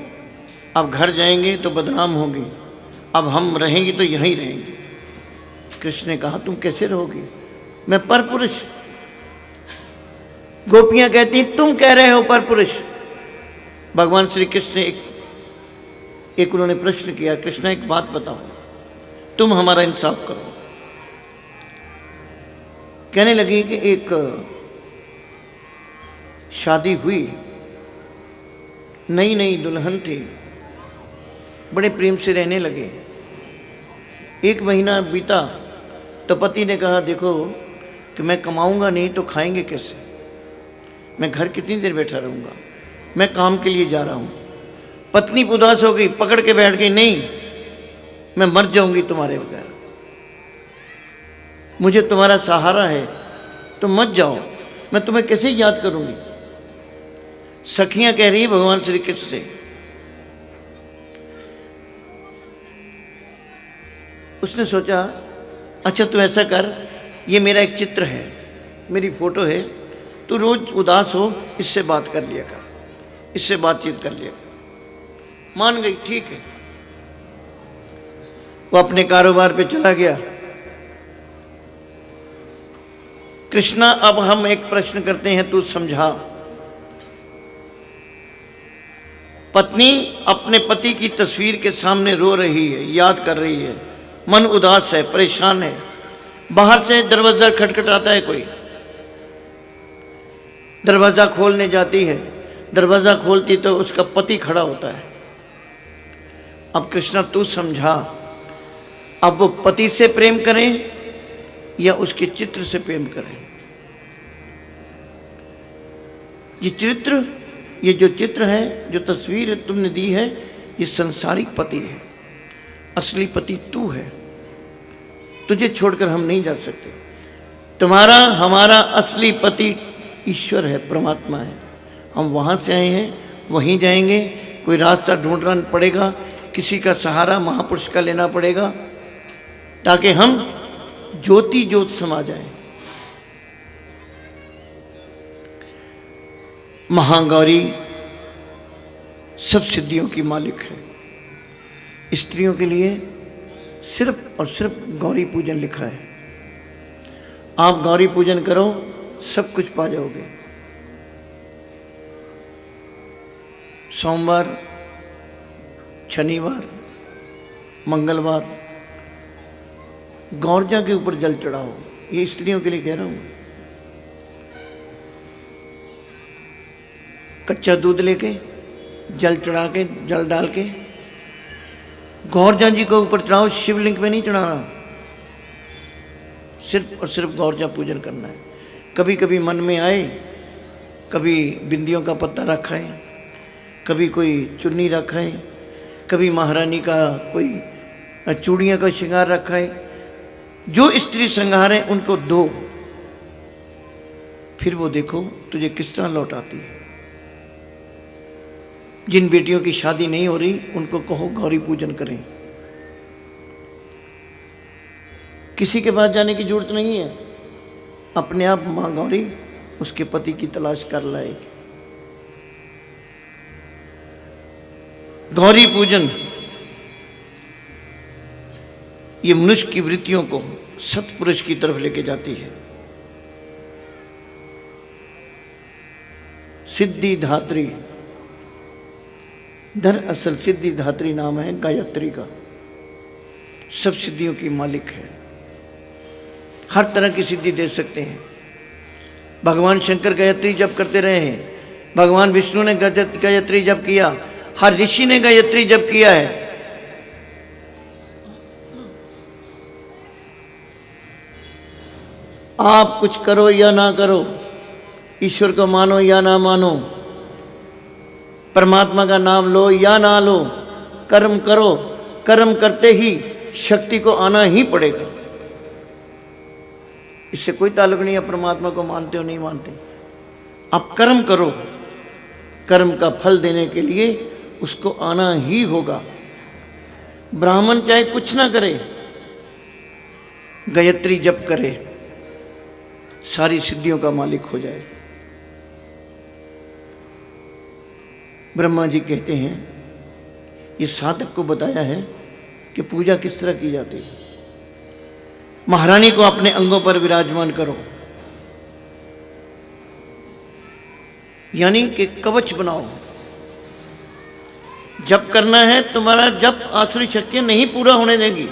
अब घर जाएंगे तो बदनाम होगी, अब हम रहेंगे तो यहीं रहेंगे। कृष्ण ने कहा तुम कैसे रहोगी, मैं परपुरुष। गोपियां कहती तुम कह रहे हो परपुरुष। भगवान श्री कृष्ण ने एक उन्होंने प्रश्न किया, कृष्ण एक बात बताओ, तुम हमारा इंसाफ करो। कहने लगी कि एक शादी हुई, नई नई दुल्हन थी, बड़े प्रेम से रहने लगे। 1 महीना बीता तो पति ने कहा देखो कि मैं कमाऊंगा नहीं तो खाएंगे कैसे, मैं घर कितनी देर बैठा रहूंगा, मैं काम के लिए जा रहा हूं। पत्नी उदास हो गई, पकड़ के बैठ गई, नहीं मैं मर जाऊंगी तुम्हारे बगैर, मुझे तुम्हारा सहारा है, तुम मत जाओ, मैं तुम्हें कैसे याद करूंगी। सखियां कह रही भगवान श्री कृष्ण से। उसने सोचा अच्छा तू ऐसा कर, ये मेरा एक चित्र है, मेरी फोटो है, तू रोज उदास हो इससे बात कर लिया कर, इससे बातचीत कर लिया कर। मान गई, ठीक है। वो अपने कारोबार पे चला गया। कृष्णा अब हम एक प्रश्न करते हैं, तू समझा। पत्नी अपने पति की तस्वीर के सामने रो रही है, याद कर रही है, मन उदास है, परेशान है। बाहर से दरवाजा खटखटाता है कोई, दरवाजा खोलने जाती है, दरवाजा खोलती तो उसका पति खड़ा होता है। अब कृष्णा तू समझा, अब वो पति से प्रेम करें या उसके चित्र से प्रेम करें। ये जो चित्र है, जो तस्वीर तुमने दी है, ये संसारिक पति है, असली पति तू है, तुझे छोड़कर हम नहीं जा सकते। तुम्हारा हमारा असली पति ईश्वर है, परमात्मा है, हम वहाँ से आए हैं, वहीं जाएंगे। कोई रास्ता ढूंढना पड़ेगा, किसी का सहारा महापुरुष का लेना पड़ेगा, ताकि हम ज्योति ज्योत समा जाएं। महागौरी सब सिद्धियों की मालिक है। स्त्रियों के लिए सिर्फ और सिर्फ गौरी पूजन लिखा है। आप गौरी पूजन करो, सब कुछ पा जाओगे। सोमवार, शनिवार, मंगलवार गौरजा के ऊपर जल चढ़ाओ। ये स्त्रियों के लिए कह रहा हूं। कच्चा दूध लेके जल चढ़ा के, जल डाल के गौरजा जी को ऊपर चढ़ाओ, शिवलिंग में नहीं चढ़ाना, सिर्फ और सिर्फ गौरजा पूजन करना है। कभी कभी मन में आए, कभी बिंदियों का पत्ता रखा है, कभी कोई चुन्नी रखा है, कभी महारानी का कोई चूड़ियाँ का श्रृंगार रखा है। जो स्त्री श्रृंगार है उनको दो, फिर वो देखो तुझे किस तरह लौटाती है। जिन बेटियों की शादी नहीं हो रही उनको कहो गौरी पूजन करें। किसी के पास जाने की जरूरत नहीं है, अपने आप मां गौरी उसके पति की तलाश कर लाएगी। गौरी पूजन ये मनुष्य की वृत्तियों को सत्पुरुष की तरफ लेके जाती है। सिद्धि धात्री, दरअसल सिद्धि धात्री नाम है गायत्री का, सब सिद्धियों की मालिक है, हर तरह की सिद्धि दे सकते हैं। भगवान शंकर गायत्री जप करते रहे हैं, भगवान विष्णु ने गायत्री जप किया, हर ऋषि ने गायत्री जप किया है। आप कुछ करो या ना करो, ईश्वर को मानो या ना मानो, परमात्मा का नाम लो या ना लो, कर्म करो, कर्म करते ही शक्ति को आना ही पड़ेगा। इससे कोई ताल्लुक नहीं है परमात्मा को मानते हो नहीं मानते। आप कर्म करो, कर्म का फल देने के लिए उसको आना ही होगा। ब्राह्मण चाहे कुछ ना करे, गायत्री जप करे, सारी सिद्धियों का मालिक हो जाए। ब्रह्मा जी कहते हैं, ये साधक को बताया है कि पूजा किस तरह की जाती है। महारानी को अपने अंगों पर विराजमान करो, यानी कि कवच बनाओ। जप करना है, तुम्हारा जप आसुरी शक्तियां नहीं पूरा होने देंगी।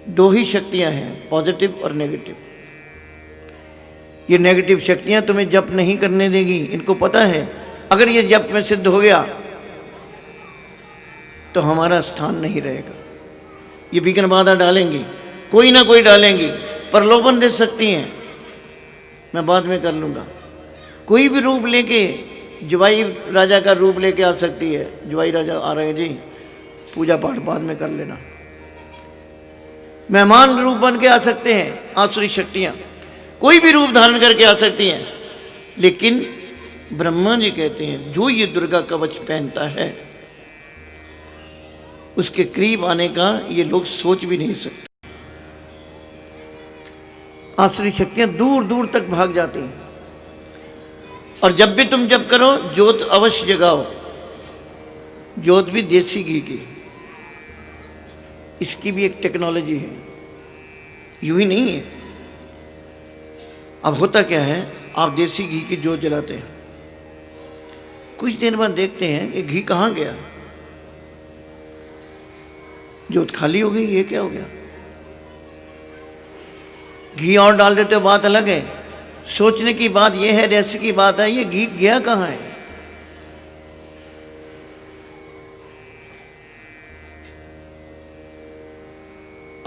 दो ही शक्तियां हैं, पॉजिटिव और नेगेटिव। ये नेगेटिव शक्तियां तुम्हें जप नहीं करने देगी, इनको पता है। अगर ये जप में सिद्ध हो गया तो हमारा स्थान नहीं रहेगा। ये विघ्न बाधा डालेंगी, कोई ना कोई डालेंगी, प्रलोभन दे सकती हैं, मैं बाद में कर लूँगा। कोई भी रूप लेके, जुवाई राजा का रूप लेके आ सकती है, जुवाई राजा आ रहे हैं जी, पूजा पाठ बाद में कर लेना। मेहमान रूप बन के आ सकते हैं आसुरी शक्तियाँ, कोई भी रूप धारण करके आ सकती हैं। लेकिन ब्रह्मा जी कहते हैं जो ये दुर्गा कवच पहनता है उसके करीब आने का ये लोग सोच भी नहीं सकते। आसुरी शक्तियां दूर दूर तक भाग जाती हैं। और जब भी तुम जप करो, ज्योत अवश्य जगाओ। ज्योत भी देसी घी की, इसकी भी एक टेक्नोलॉजी है, यूं ही नहीं है। अब होता क्या है, आप देसी घी की ज्योत जलाते हैं, कुछ देर बाद देखते हैं कि घी कहाँ गया, ज्योत खाली हो गई। ये क्या हो गया? घी और डाल देते हो, बात अलग है। सोचने की बात यह है, रहस्य की बात है, ये घी गया कहाँ है?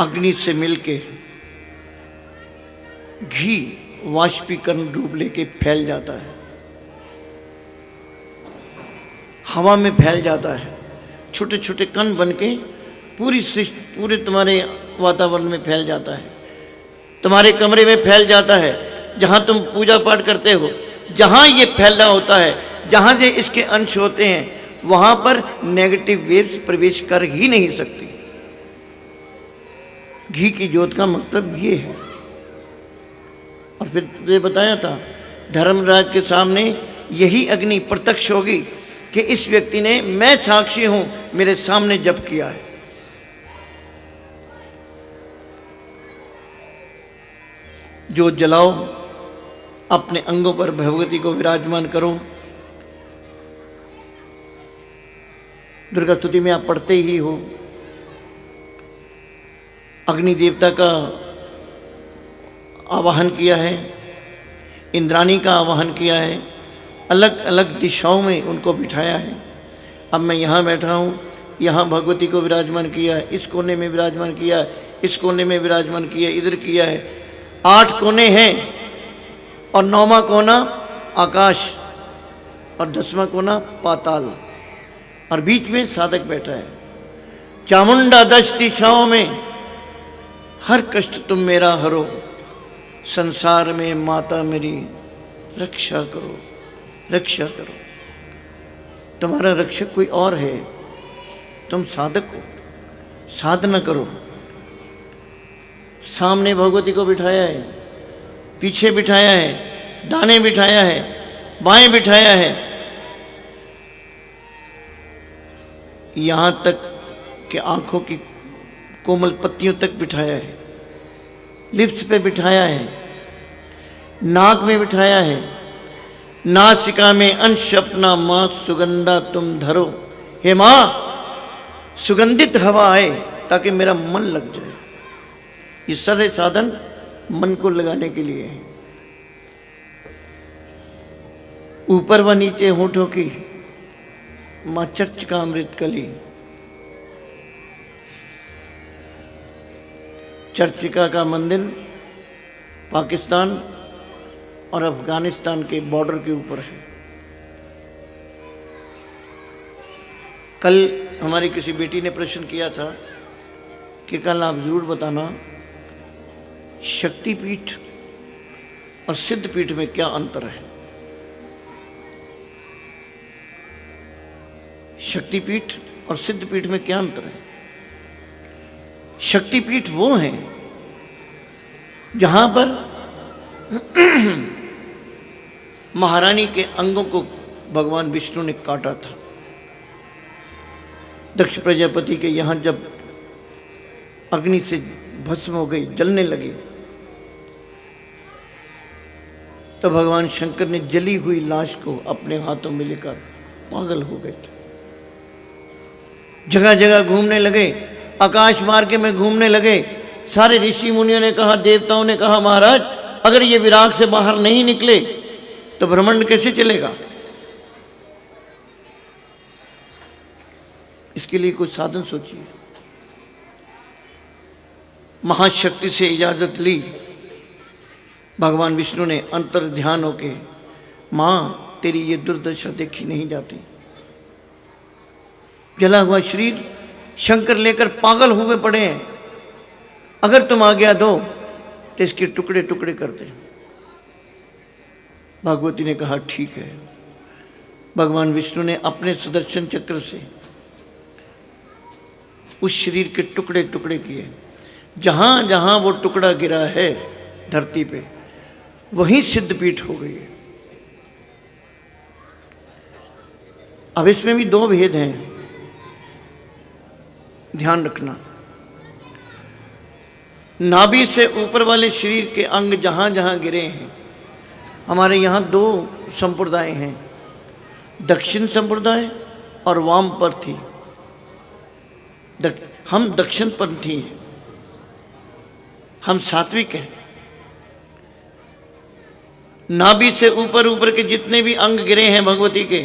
अग्नि से मिलके घी वाष्पीकरण रूप लेके फैल जाता है, हवा में फैल जाता है, छोटे छोटे कण बन के पूरी सृष्टि, पूरे तुम्हारे वातावरण में फैल जाता है, तुम्हारे कमरे में फैल जाता है। जहाँ तुम पूजा पाठ करते हो, जहाँ ये फैला होता है, जहाँ से इसके अंश होते हैं, वहाँ पर नेगेटिव वेव्स प्रवेश कर ही नहीं सकती। घी की ज्योत का मतलब ये है। और फिर तुझे बताया था, धर्मराज के सामने यही अग्नि प्रत्यक्ष होगी कि इस व्यक्ति ने, मैं साक्षी हूं, मेरे सामने जप किया है। ज्योत जलाओ, अपने अंगों पर भगवती को विराजमान करो। दुर्गा स्तुति में आप पढ़ते ही हो, अग्नि देवता का आवाहन किया है, इंद्राणी का आवाहन किया है, अलग अलग दिशाओं में उनको बिठाया है। अब मैं यहाँ बैठा हूँ, यहाँ भगवती को विराजमान किया है, इस कोने में विराजमान किया है, इस कोने में विराजमान किया है, इधर किया है। 8 कोने हैं और 9वां कोना आकाश और 10वां कोना पाताल, और बीच में साधक बैठा है। चामुंडा 10 दिशाओं में, हर कष्ट तुम मेरा हरो, संसार में माता मेरी रक्षा करो, रक्षा करो। तुम्हारा रक्षक कोई और है, तुम साधक हो, साधना करो। सामने भगवती को बिठाया है, पीछे बिठाया है, दाने बिठाया है, बाएं बिठाया है, यहाँ तक कि आंखों की कोमल पत्तियों तक बिठाया है, लिप्स पे बिठाया है, नाक में बिठाया है, नासिका में अंश अपना माँ सुगंधा तुम धरो। हे माँ, सुगंधित हवा आए ताकि मेरा मन लग जाए। ये सारे साधन मन को लगाने के लिए है। ऊपर व नीचे होठों की माँ चर्च का अमृत कली, चर्चिका का मंदिर पाकिस्तान और अफगानिस्तान के बॉर्डर के ऊपर है। कल हमारी किसी बेटी ने प्रश्न किया था कि कल आप ज़रूर बताना शक्तिपीठ और सिद्धपीठ में क्या अंतर है। शक्तिपीठ और सिद्धपीठ में क्या अंतर है? शक्तिपीठ वो हैं जहां पर महारानी के अंगों को भगवान विष्णु ने काटा था। दक्ष प्रजापति के यहाँ जब अग्नि से भस्म हो गई, जलने लगी, तो भगवान शंकर ने जली हुई लाश को अपने हाथों में लेकर पागल हो गए थे। जगह जगह घूमने लगे, आकाश मार्ग में घूमने लगे। सारे ऋषि मुनियों ने कहा, देवताओं ने कहा, महाराज अगर ये विराग से बाहर नहीं निकले तो ब्रह्मांड कैसे चलेगा? इसके लिए कुछ साधन सोचिए। महाशक्ति से इजाजत ली भगवान विष्णु ने, अंतर ध्यान होके, मां तेरी ये दुर्दशा देखी नहीं जाती। जला हुआ शरीर शंकर लेकर पागल हुए पड़े हैं, अगर तुम आज्ञा दो तो इसके टुकड़े टुकड़े कर दे। भगवती ने कहा ठीक है। भगवान विष्णु ने अपने सुदर्शन चक्र से उस शरीर के टुकड़े टुकड़े किए। जहां जहां वो टुकड़ा गिरा है धरती पे, वहीं सिद्धपीठ हो गई है। अब इसमें भी दो भेद हैं, ध्यान रखना। नाभि से ऊपर वाले शरीर के अंग जहां जहां गिरे हैं, हमारे यहाँ दो संप्रदाय हैं, दक्षिण संप्रदाय और वामपंथी। हम दक्षिणपंथी हैं, हम सात्विक हैं। नाभि से ऊपर ऊपर के जितने भी अंग गिरे हैं भगवती के,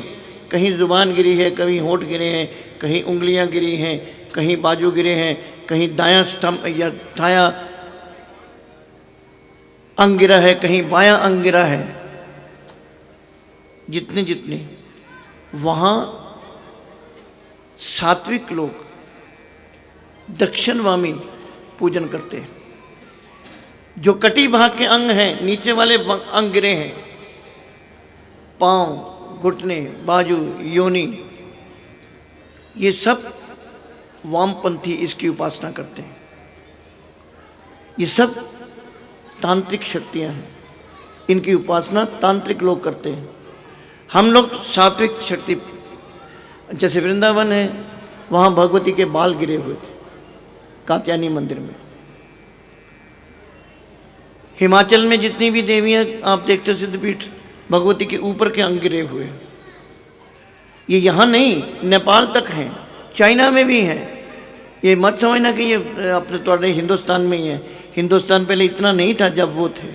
कहीं जुबान गिरी है, कहीं होंठ गिरे हैं, कहीं उंगलियां गिरी हैं, कहीं बाजू गिरे हैं, कहीं दायां स्तंभ या दायां अंग गिरा है, कहीं बायां अंग गिरा है। जितने जितने वहां सात्विक लोग दक्षिणवामी पूजन करते हैं। जो कटी भाग के अंग हैं, नीचे वाले अंग गिरे हैं, पांव, घुटने, बाजू, योनि, ये सब वामपंथी इसकी उपासना करते हैं। ये सब तांत्रिक शक्तियां हैं, इनकी उपासना तांत्रिक लोग करते हैं। हम लोग सात्विक शक्ति, जैसे वृंदावन है, वहाँ भगवती के बाल गिरे हुए थे कात्यायनी मंदिर में। हिमाचल में जितनी भी देवियाँ आप देखते हो सिद्धपीठ, भगवती के ऊपर के अंग गिरे हुए। ये यहाँ नहीं, नेपाल तक हैं, चाइना में भी हैं। ये मत समझना कि ये अपने थोड़े हिंदुस्तान में ही है। हिंदुस्तान पहले इतना नहीं था जब वो थे,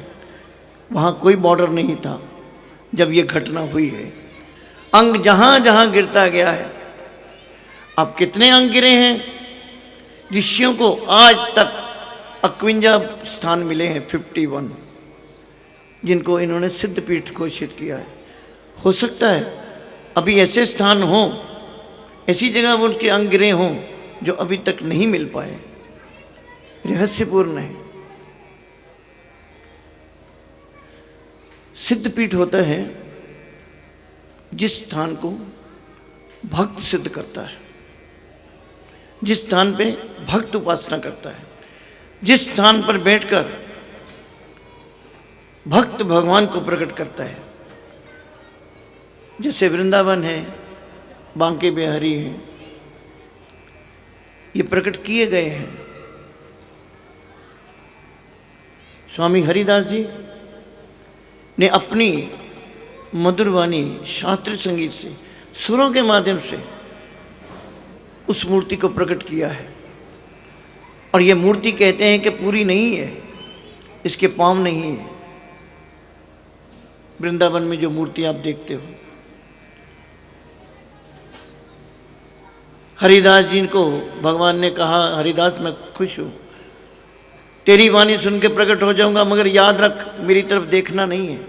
वहाँ कोई बॉर्डर नहीं था जब ये घटना हुई है। अंग जहाँ जहाँ गिरता गया है। अब कितने अंग गिरे हैं? ऋषियों को आज तक 51 स्थान मिले हैं, 51, जिनको इन्होंने सिद्धपीठ घोषित किया है। हो सकता है अभी ऐसे स्थान हों, ऐसी जगह वो उनके अंग गिरे हों जो अभी तक नहीं मिल पाए। रहस्यपूर्ण है। सिद्धपीठ होता है जिस स्थान को भक्त सिद्ध करता है, जिस स्थान पे भक्त उपासना करता है, जिस स्थान पर बैठकर भक्त भगवान को प्रकट करता है। जैसे वृंदावन है, बांके बिहारी है, ये प्रकट किए गए हैं। स्वामी हरिदास जी ने अपनी मधुर वाणी शास्त्रीय संगीत से, सुरों के माध्यम से उस मूर्ति को प्रकट किया है। और ये मूर्ति कहते हैं कि पूरी नहीं है, इसके पांव नहीं है। वृंदावन में जो मूर्ति आप देखते हो, हरिदास जी को भगवान ने कहा, हरिदास मैं खुश हूँ, तेरी वाणी सुन के प्रकट हो जाऊंगा, मगर याद रख मेरी तरफ देखना नहीं है।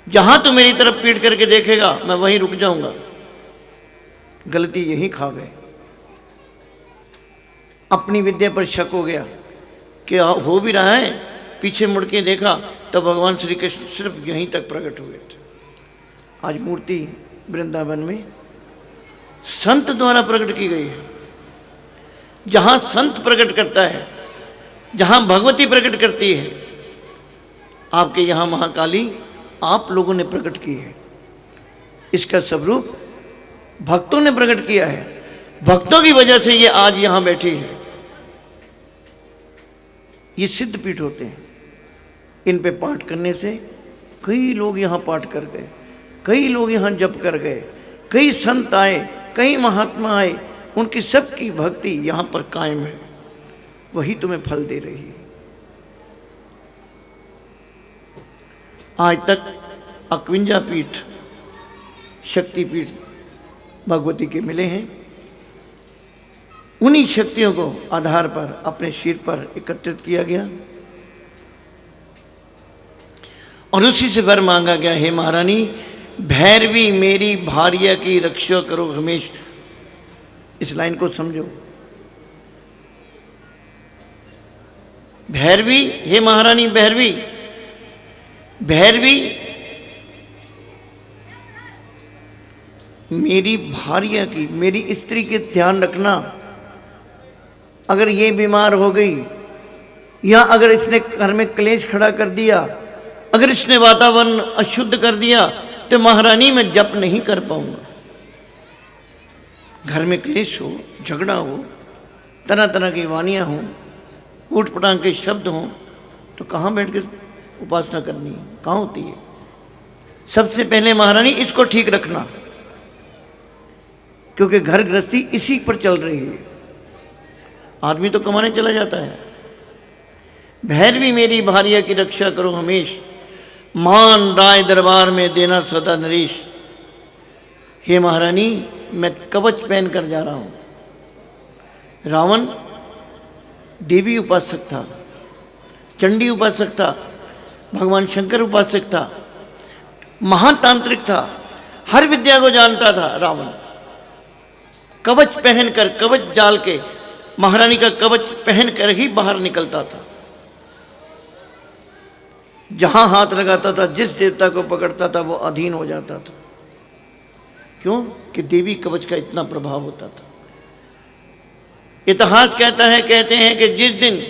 जहां तू मेरी तरफ पीट करके देखेगा मैं वहीं रुक जाऊंगा। गलती यहीं खा गए। अपनी विद्या पर शक हो गया कि हो भी रहा है, पीछे मुड़ के देखा तो भगवान श्री कृष्ण सिर्फ यहीं तक प्रकट हुए थे। आज मूर्ति वृंदावन में संत द्वारा प्रकट की गई है। जहां संत प्रकट करता है, जहां भगवती प्रकट करती है, आपके यहां महाकाली आप लोगों ने प्रकट की है। इसका स्वरूप भक्तों ने प्रकट किया है। भक्तों की वजह से ये आज यहां बैठी है। ये सिद्ध पीठ होते हैं, इन पे पाठ करने से कई लोग यहां पाठ कर गए, कई लोग यहां जप कर गए, कई संत आए, कई महात्मा आए, उनकी सबकी भक्ति यहां पर कायम है। वही तुम्हें फल दे रही है। आज तक 51 पीठ शक्तिपीठ भगवती के मिले हैं। उन्हीं शक्तियों को आधार पर अपने सिर पर एकत्रित किया गया और उसी से वर मांगा गया, हे महारानी भैरवी मेरी भार्या की रक्षा करो हमेश। इस लाइन को समझो। भैरवी, हे महारानी भैरवी, भैरवी मेरी भार्या की, मेरी स्त्री के ध्यान रखना। अगर ये बीमार हो गई या अगर इसने घर में क्लेश खड़ा कर दिया, अगर इसने वातावरण अशुद्ध कर दिया, तो महारानी मैं जप नहीं कर पाऊंगा। घर में क्लेश हो, झगड़ा हो, तरह तरह की वानियां हो, ऊट पटांग के शब्द हों, तो कहाँ बैठ के उपासना करनी है, कहाँ होती है? सबसे पहले महारानी इसको ठीक रखना, क्योंकि घर गृहस्थी इसी पर चल रही है। आदमी तो कमाने चला जाता है। भैरवी मेरी भार्या की रक्षा करो हमेश, मान राय दरबार में देना सदा नरेश। हे महारानी मैं कवच पहन कर जा रहा हूं। रावण देवी उपासक था, चंडी उपासक था, भगवान शंकर उपासक था, महातांत्रिक था, हर विद्या को जानता था। रावण कवच पहनकर, कवच डाल के, महारानी का कवच पहनकर ही बाहर निकलता था। जहां हाथ लगाता था, जिस देवता को पकड़ता था, वो अधीन हो जाता था। क्यों? कि देवी कवच का इतना प्रभाव होता था। इतिहास कहते हैं कि जिस दिन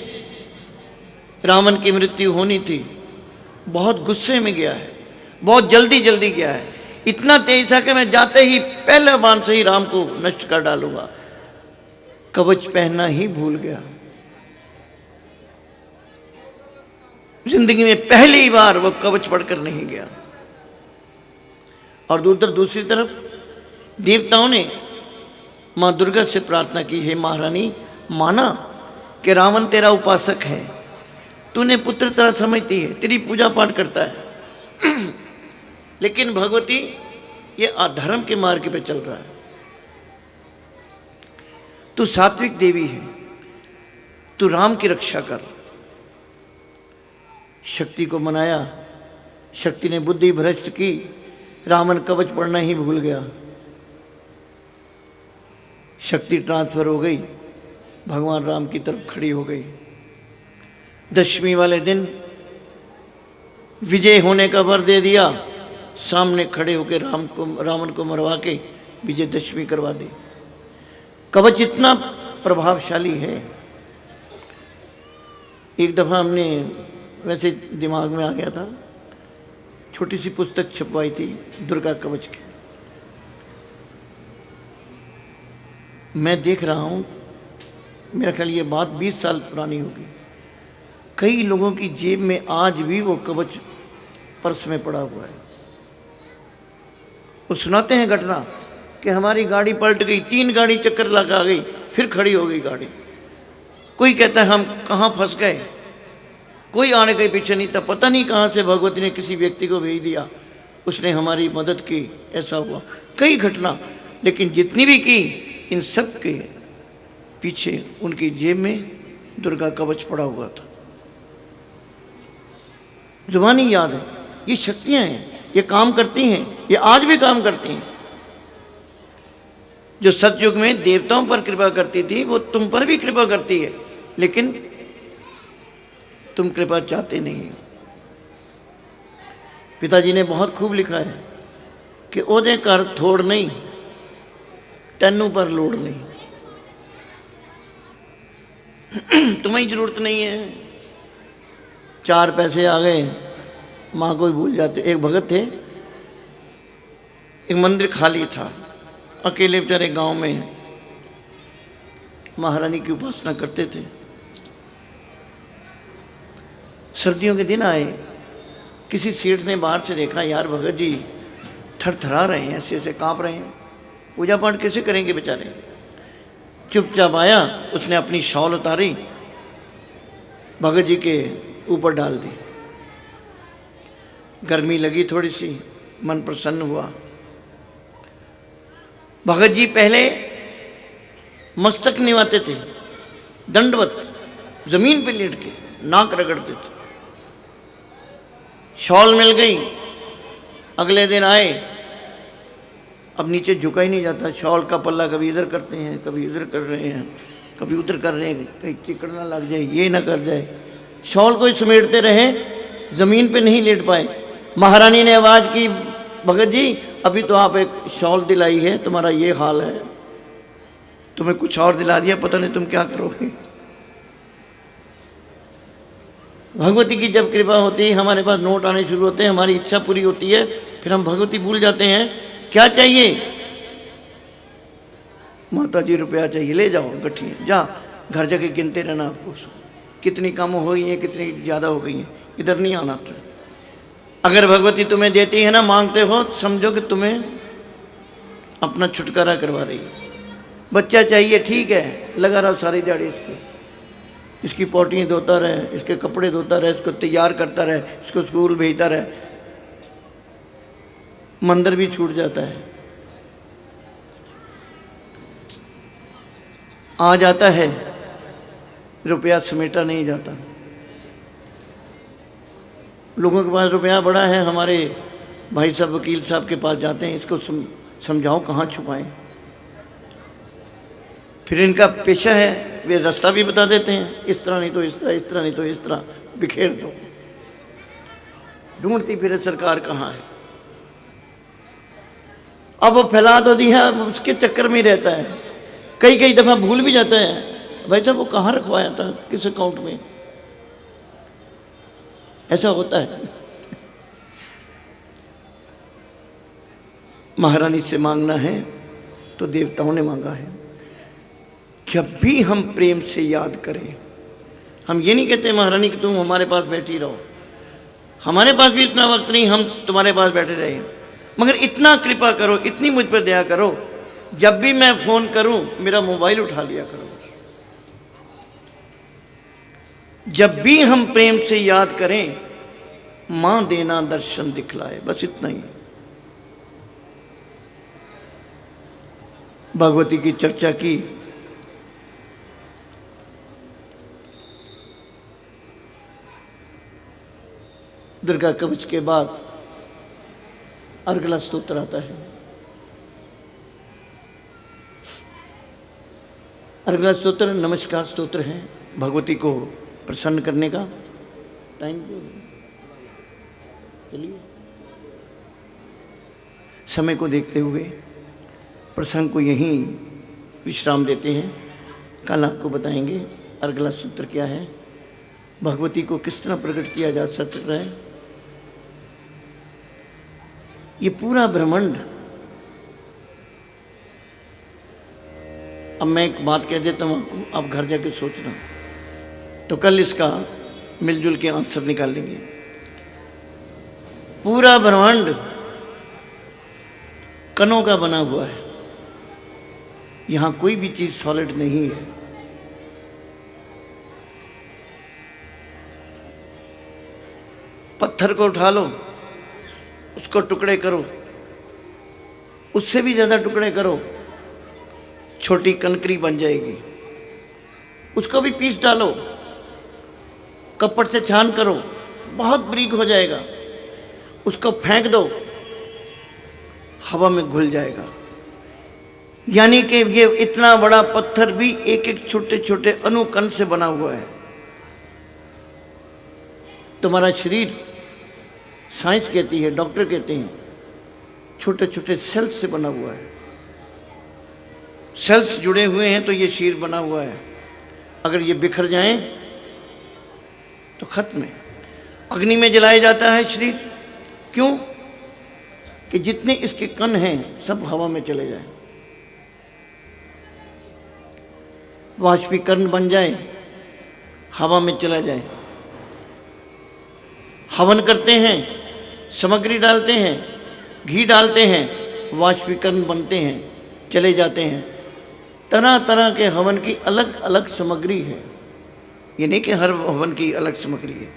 रावण की मृत्यु होनी थी, बहुत गुस्से में गया है, बहुत जल्दी गया है। इतना तेज था कि मैं जाते ही पहले बाण से ही राम को नष्ट कर डालूंगा। कवच पहनना ही भूल गया। जिंदगी में पहली बार वो कवच पढ़कर नहीं गया। और दूसरी तरफ देवताओं ने मां दुर्गा से प्रार्थना की, हे महारानी माना कि रावण तेरा उपासक है, तूने पुत्र तरह समझती है, तेरी पूजा पाठ करता है, लेकिन भगवती ये अधर्म के मार्ग पे चल रहा है। तू सात्विक देवी है, तू राम की रक्षा कर। शक्ति को मनाया, शक्ति ने बुद्धि भ्रष्ट की, रावण कवच पढ़ना ही भूल गया। शक्ति ट्रांसफर हो गई, भगवान राम की तरफ खड़ी हो गई। दशमी वाले दिन विजय होने का वर दे दिया, सामने खड़े होकर रावण को मरवा के विजयदशमी करवा दी। कवच इतना प्रभावशाली है। एक दफ़ा हमने वैसे दिमाग में आ गया था, छोटी सी पुस्तक छपवाई थी दुर्गा कवच की। मैं देख रहा हूँ, मेरा ख्याल ये बात 20 साल पुरानी होगी, कई लोगों की जेब में आज भी वो कवच पर्स में पड़ा हुआ है। वो सुनाते हैं घटना कि हमारी गाड़ी पलट गई, 3 गाड़ी चक्कर लगा गई, फिर खड़ी हो गई गाड़ी। कोई कहता है हम कहाँ फंस गए, कोई आने के पीछे नहीं था, पता नहीं कहाँ से भगवती ने किसी व्यक्ति को भेज दिया, उसने हमारी मदद की, ऐसा हुआ। कई घटना, लेकिन जितनी भी की, इन सब के पीछे उनकी जेब में दुर्गा कवच पड़ा हुआ था। जुबानी याद है, ये शक्तियाँ हैं, ये काम करती हैं, ये आज भी काम करती हैं। जो सतयुग में देवताओं पर कृपा करती थी वो तुम पर भी कृपा करती है, लेकिन तुम कृपा चाहते नहीं हो। पिताजी ने बहुत खूब लिखा है कि ओदे कर थोड़ नहीं, तैनू पर लोड़ नहीं। तुम्हें जरूरत नहीं है, 4 पैसे आ गए माँ को ही भूल जाते। एक भगत थे, एक मंदिर खाली था, अकेले बेचारे गांव में महारानी की उपासना करते थे। सर्दियों के दिन आए, किसी सेठ ने बाहर से देखा, यार भगत जी थरथरा रहे हैं, ऐसे ऐसे कांप रहे हैं, पूजा पाठ कैसे करेंगे बेचारे। चुपचाप आया, उसने अपनी शॉल उतारी, भगत जी के ऊपर डाल दी। गर्मी लगी थोड़ी सी, मन प्रसन्न हुआ। भगत जी पहले मस्तक निवाते थे, दंडवत जमीन पे लेट के नाक रगड़ते थे। शॉल मिल गई, अगले दिन आए, अब नीचे झुका ही नहीं जाता। शॉल का पल्ला कभी इधर करते हैं, कभी इधर कर रहे हैं, कभी उधर कर रहे हैं, कहीं चिकड़ ना लग जाए, ये ना कर जाए। शॉल को ही समेटते रहे, ज़मीन पे नहीं लेट पाए। महारानी ने आवाज़ की, भगत जी अभी तो आप एक शॉल दिलाई है, तुम्हारा ये हाल है, तुम्हें कुछ और दिला दिया, पता नहीं तुम क्या करोगे। भगवती की जब कृपा होती है, हमारे पास नोट आने शुरू होते हैं, हमारी इच्छा पूरी होती है, फिर हम भगवती भूल जाते हैं। क्या चाहिए? माता जी रुपया चाहिए, ले जाओ गठिए, जा घर जाके गिनते रहना, आपको कितनी कम हो गई है, कितनी ज़्यादा हो गई है, इधर नहीं आना। तो अगर भगवती तुम्हें देती है ना, मांगते हो, समझो कि तुम्हें अपना छुटकारा करवा रही है। बच्चा चाहिए, ठीक है, लगा रहा सारी दिहाड़ी इसकी पोटियाँ धोता रहे, इसके कपड़े धोता रहे, इसको तैयार करता रहे, इसको स्कूल भेजता रहे, मंदिर भी छूट जाता है। आ जाता है, रुपया समेटा नहीं जाता। लोगों के पास रुपया बड़ा है, हमारे भाई साहब वकील साहब के पास जाते हैं, इसको समझाओ कहाँ छुपाएं। फिर इनका पेशा है, वे रास्ता भी बता देते हैं, इस तरह नहीं तो इस तरह, इस तरह नहीं तो इस तरह, बिखेर दो। ढूंढती फिर सरकार कहाँ है। अब वो फैला तो दिया, उसके चक्कर में रहता है। कई दफ़ा भूल भी जाता है, भाई साहब वो कहाँ रखवाया था, किस अकाउंट में। ऐसा होता है। महारानी से मांगना है तो देवताओं ने मांगा है। जब भी हम प्रेम से याद करें, हम ये नहीं कहते महारानी कि तुम हमारे पास बैठी रहो, हमारे पास भी इतना वक्त नहीं हम तुम्हारे पास बैठे रहे, मगर इतना कृपा करो, इतनी मुझ पर दया करो, जब भी मैं फ़ोन करूं मेरा मोबाइल उठा लिया करो। जब भी हम प्रेम से याद करें, मां देना दर्शन दिखलाए, बस इतना ही। भगवती की चर्चा की, दुर्गा कवच के बाद अर्गला स्तोत्र आता है। अर्गला स्तोत्र नमस्कार स्तोत्र है, भगवती को प्रसन्न करने का। टाइम चलिए, समय को देखते हुए प्रसंग को यहीं विश्राम देते हैं। कल आपको बताएंगे अर्गला स्तोत्र क्या है, भगवती को किस तरह प्रकट किया जा सकता है। ये पूरा ब्रह्मांड, अब मैं एक बात कह देता हूँ आपको, आप घर जाके सोचना, तो कल इसका मिलजुल के आंसर निकालेंगे। पूरा ब्रह्मांड कणों का बना हुआ है, यहाँ कोई भी चीज सॉलिड नहीं है। पत्थर को उठा लो, उसको टुकड़े करो, उससे भी ज़्यादा टुकड़े करो, छोटी कंकरी बन जाएगी। उसको भी पीस डालो, कपड़ से छान करो, बहुत बारीक हो जाएगा। उसको फेंक दो, हवा में घुल जाएगा। यानी कि ये इतना बड़ा पत्थर भी एक एक छोटे छोटे अणुकण से बना हुआ है। तुम्हारा शरीर साइंस कहती है, डॉक्टर कहते हैं, छोटे छोटे सेल्स से बना हुआ है। सेल्स जुड़े हुए हैं तो ये शरीर बना हुआ है। अगर ये बिखर जाएं तो खत्म है। अग्नि में जलाया जाता है शरीर, क्यों? कि जितने इसके कण हैं सब हवा में चले जाएं, वाष्पीकरण बन जाए, हवा में चला जाए। हवन करते हैं, सामग्री डालते हैं, घी डालते हैं, वाष्पीकरण बनते हैं, चले जाते हैं। तरह तरह के हवन की अलग अलग सामग्री है। ये नहीं कि हर हवन की अलग सामग्री है।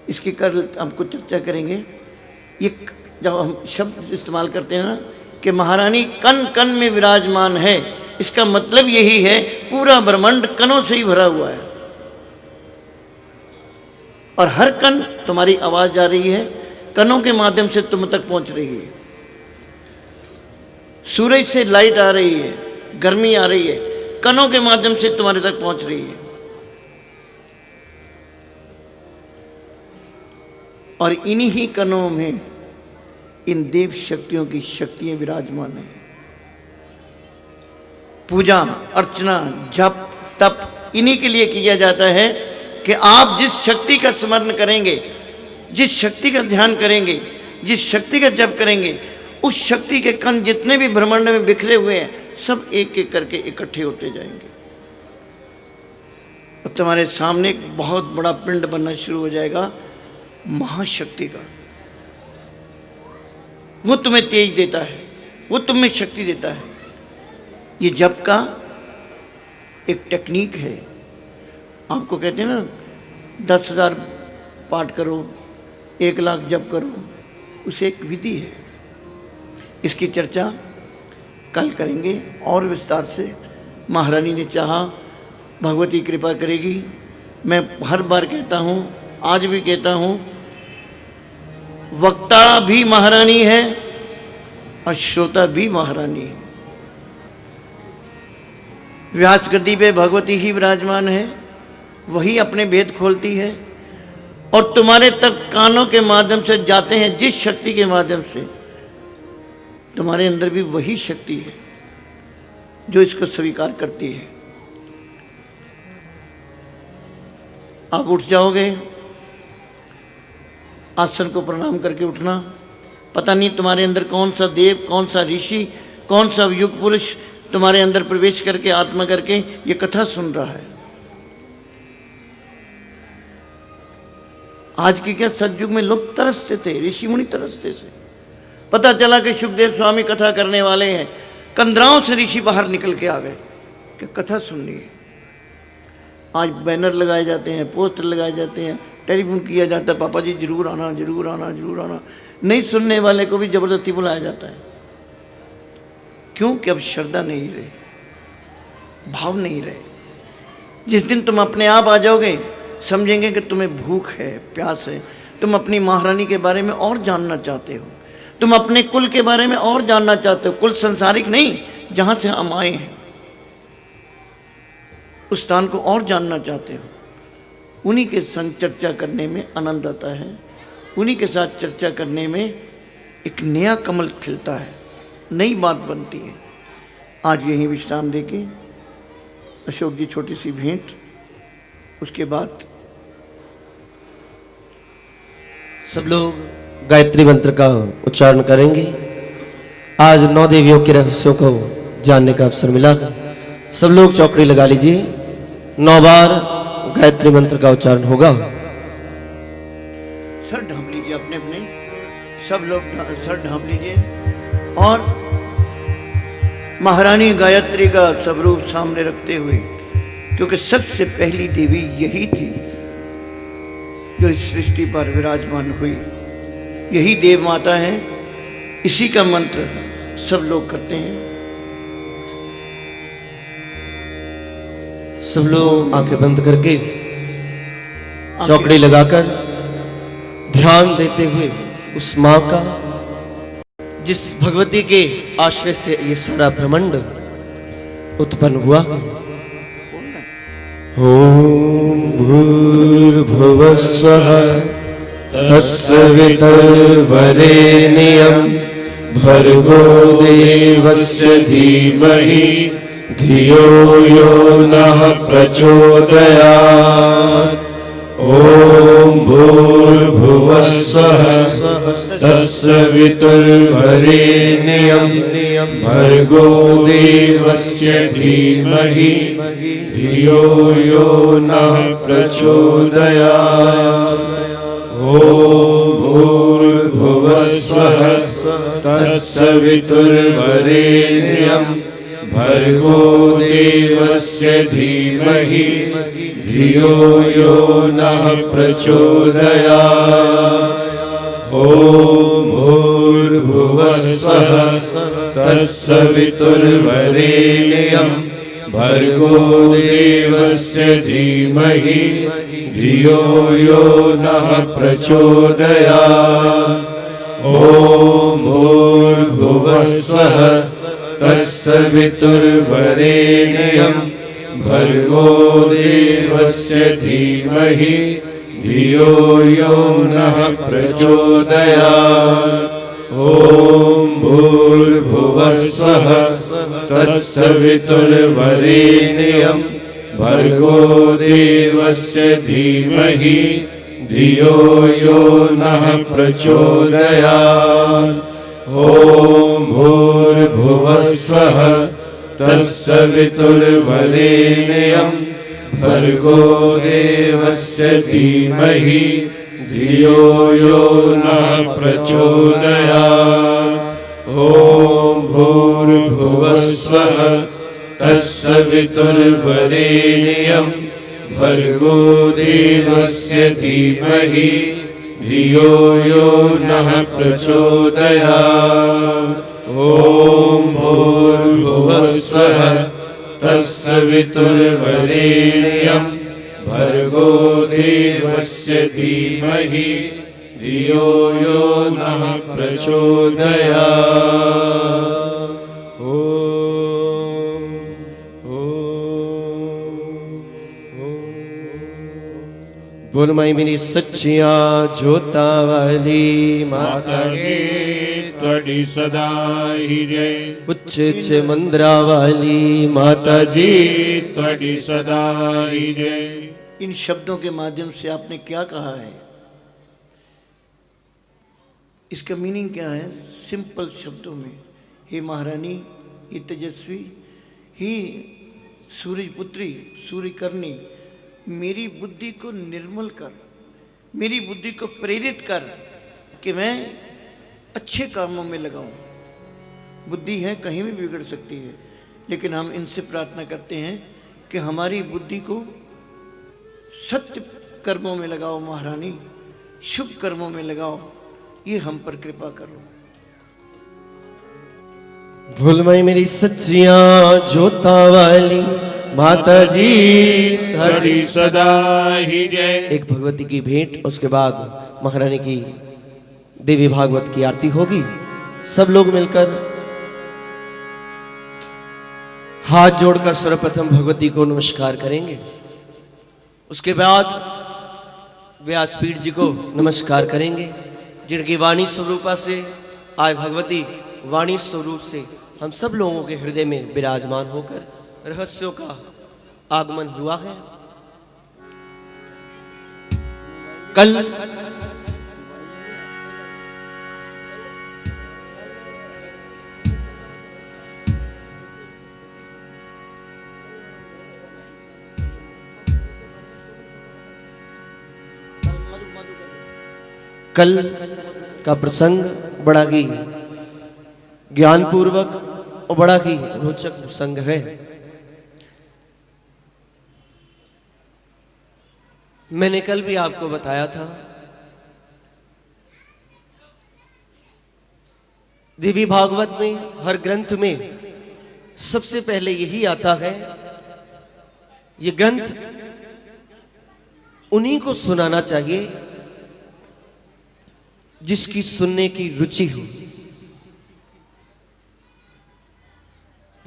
इसकी कल आपको चर्चा करेंगे। ये जब हम शब्द इस्तेमाल करते हैं ना कि महारानी कण कण में विराजमान है, इसका मतलब यही है पूरा ब्रह्मांड कणों से ही भरा हुआ है और हर कण तुम्हारी आवाज जा रही है, कणों के माध्यम से तुम तक पहुंच रही है। सूरज से लाइट आ रही है, गर्मी आ रही है, कणों के माध्यम से तुम्हारे तक पहुंच रही है। और इन्हीं ही कणों में इन देव शक्तियों की शक्तियां विराजमान हैं। पूजा अर्चना जप तप इन्हीं के लिए किया जाता है कि आप जिस शक्ति का स्मरण करेंगे, जिस शक्ति का ध्यान करेंगे, जिस शक्ति का जप करेंगे, उस शक्ति के कण जितने भी ब्रह्मांड में बिखरे हुए हैं सब एक एक करके इकट्ठे होते जाएंगे और तुम्हारे सामने एक बहुत बड़ा पिंड बनना शुरू हो जाएगा महाशक्ति का। वो तुम्हें तेज देता है, वो तुम्हें शक्ति देता है। ये जप का एक टेक्निक है। आपको कहते हैं ना 10,000 पाठ करो, 1 लाख जप करो, उसे एक विधि है। इसकी चर्चा कल करेंगे और विस्तार से। महारानी ने चाहा, भगवती कृपा करेगी। मैं हर बार कहता हूँ, आज भी कहता हूँ, वक्ता भी महारानी है और श्रोता भी महारानी है। व्यास गद्दी पे भगवती ही विराजमान है, वही अपने भेद खोलती है और तुम्हारे तक कानों के माध्यम से जाते हैं। जिस शक्ति के माध्यम से, तुम्हारे अंदर भी वही शक्ति है जो इसको स्वीकार करती है। आप उठ जाओगे, आसन को प्रणाम करके उठना। पता नहीं तुम्हारे अंदर कौन सा देव, कौन सा ऋषि, कौन सा युग पुरुष तुम्हारे अंदर प्रवेश करके आत्मा करके ये कथा सुन रहा है। आज की क्या सतयुग में लोग तरसते थे, ऋषि मुनि तरसते थे। पता चला कि सुखदेव स्वामी कथा करने वाले हैं, कंदराओं से ऋषि बाहर निकल के आ गए कि कथा सुननी है। आज बैनर लगाए जाते हैं, पोस्टर लगाए जाते हैं, टेलीफोन किया जाता है, पापा जी जरूर आना, जरूर आना, जरूर आना। नहीं सुनने वाले को भी जबरदस्ती बुलाया जाता है। क्यों? कि अब श्रद्धा नहीं रही, भाव नहीं रहे। जिस दिन तुम अपने आप आ जाओगे, समझेंगे कि तुम्हें भूख है, प्यास है, तुम अपनी महारानी के बारे में और जानना चाहते हो, तुम अपने कुल के बारे में और जानना चाहते हो। कुल संसारिक नहीं, जहां से हम आए हैं उस स्थान को और जानना चाहते हो। उन्हीं के संग चर्चा करने में आनंद आता है, उन्हीं के साथ चर्चा करने में एक नया कमल खिलता है, नई बात बनती है। आज यहीं विश्राम देके अशोक जी छोटी सी भेंट, उसके बाद सब लोग गायत्री मंत्र का उच्चारण करेंगे। आज 9 देवियों के रहस्यों को जानने का अवसर मिला। सब लोग चौकड़ी लगा लीजिए। 9 बार गायत्री मंत्र का उच्चारण होगा। सर ढांप लीजिए अपने अपने, सब लोग सर ढांप लीजिए और महारानी गायत्री का स्वरूप सामने रखते हुए, क्योंकि सबसे पहली देवी यही थी जो इस सृष्टि पर विराजमान हुई, यही देव माता है। इसी का मंत्र सब लोग करते हैं। सब लोग आंखें बंद करके चौकड़ी लगाकर ध्यान देते हुए उस मां का जिस भगवती के आश्रय से ये सारा ब्रह्मांड उत्पन्न हुआ। ओम भूर्भुवः स्वः तत्सवितुर्वरेण्यं भर्गो देवस्य धीमहि धियो यो नः प्रचोदयात्। ओम भूर्भुवः स्वः तत्सवितुर्वरेण्यं भर्गो देवस्य धीमहि धियो यो नः प्रचोदयात्। ओम भूर्भुवः स्वः तत्सवितुर्वरेण्यं भर्गो देवस्य धीमहि धियो यो नः प्रचोदयात्। ओम भूर्भुवः स्वः तत्सवितुर्वरेण्यं भर्गो देवस्य धीमहि धियो यो नः प्रचोदयात्। ओम भूर्भुवः स्वः तत्सवितुर्वरेण्यं भर्गो देवस्य धीमहि धियो यो नः प्रचोदयात्। ओम भूर्भुवः स्वः तत्सवितुर्वरेण्यं भर्गो देवस्य धीमहि धियो यो नः प्रचोदयात्। ओम भूर्भुवः स्वः तत्सवितुर्वरेण्यं भर्गो देवस्य धीमहि धियो यो नः प्रचोदयात्। ओम भूर्भुवः स्वः तत्सवितुर्वरेण्यं भर्गो देवस्य धीमहि धियो यो नः प्रचोदयात्। ओम भूर्भुवः स्वः तत्सवितुर्वरेण्यं भर्गो देवस्य धीमहि धियो यो नः प्रचोदयात्। बोल माई मेरी सच्चिया जोता वाली माता जी त्वड़ी सदा ही जय। उच्च उच्च मंद्रा वाली माता जी त्वड़ी सदा ही जय। इन शब्दों के माध्यम से आपने क्या कहा है, इसका मीनिंग क्या है? सिंपल शब्दों में, हे महारानी, हे तेजस्वी, हे सूरज पुत्री, सूर्य करनी, मेरी बुद्धि को निर्मल कर, मेरी बुद्धि को प्रेरित कर कि मैं अच्छे कामों में लगाऊं। बुद्धि है कहीं भी बिगड़ सकती है, लेकिन हम इनसे प्रार्थना करते हैं कि हमारी बुद्धि को सत्य कर्मों में लगाओ महारानी, शुभ कर्मों में लगाओ, ये हम पर कृपा करो। भूल माई मेरी सच्चिया जोता वाली माता जी त्वड़ी सदा ही जय। एक भगवती की भेंट, उसके बाद महारानी की देवी भागवत की आरती होगी। सब लोग मिलकर हाथ जोड़कर सर्वप्रथम भगवती को नमस्कार करेंगे। उसके बाद व्यासपीठ जी को नमस्कार करेंगे, जिनकी वाणी स्वरूपा से आज भगवती वाणी स्वरूप से हम सब लोगों के हृदय में विराजमान होकर रहस्यों का आगमन हुआ है। कल कल का प्रसंग बड़ा ही ज्ञानपूर्वक और बड़ा ही रोचक प्रसंग है। मैंने कल भी आपको बताया था, देवी भागवत में हर ग्रंथ में सबसे पहले यही आता है, ये ग्रंथ उन्हीं को सुनाना चाहिए जिसकी सुनने की रुचि हो।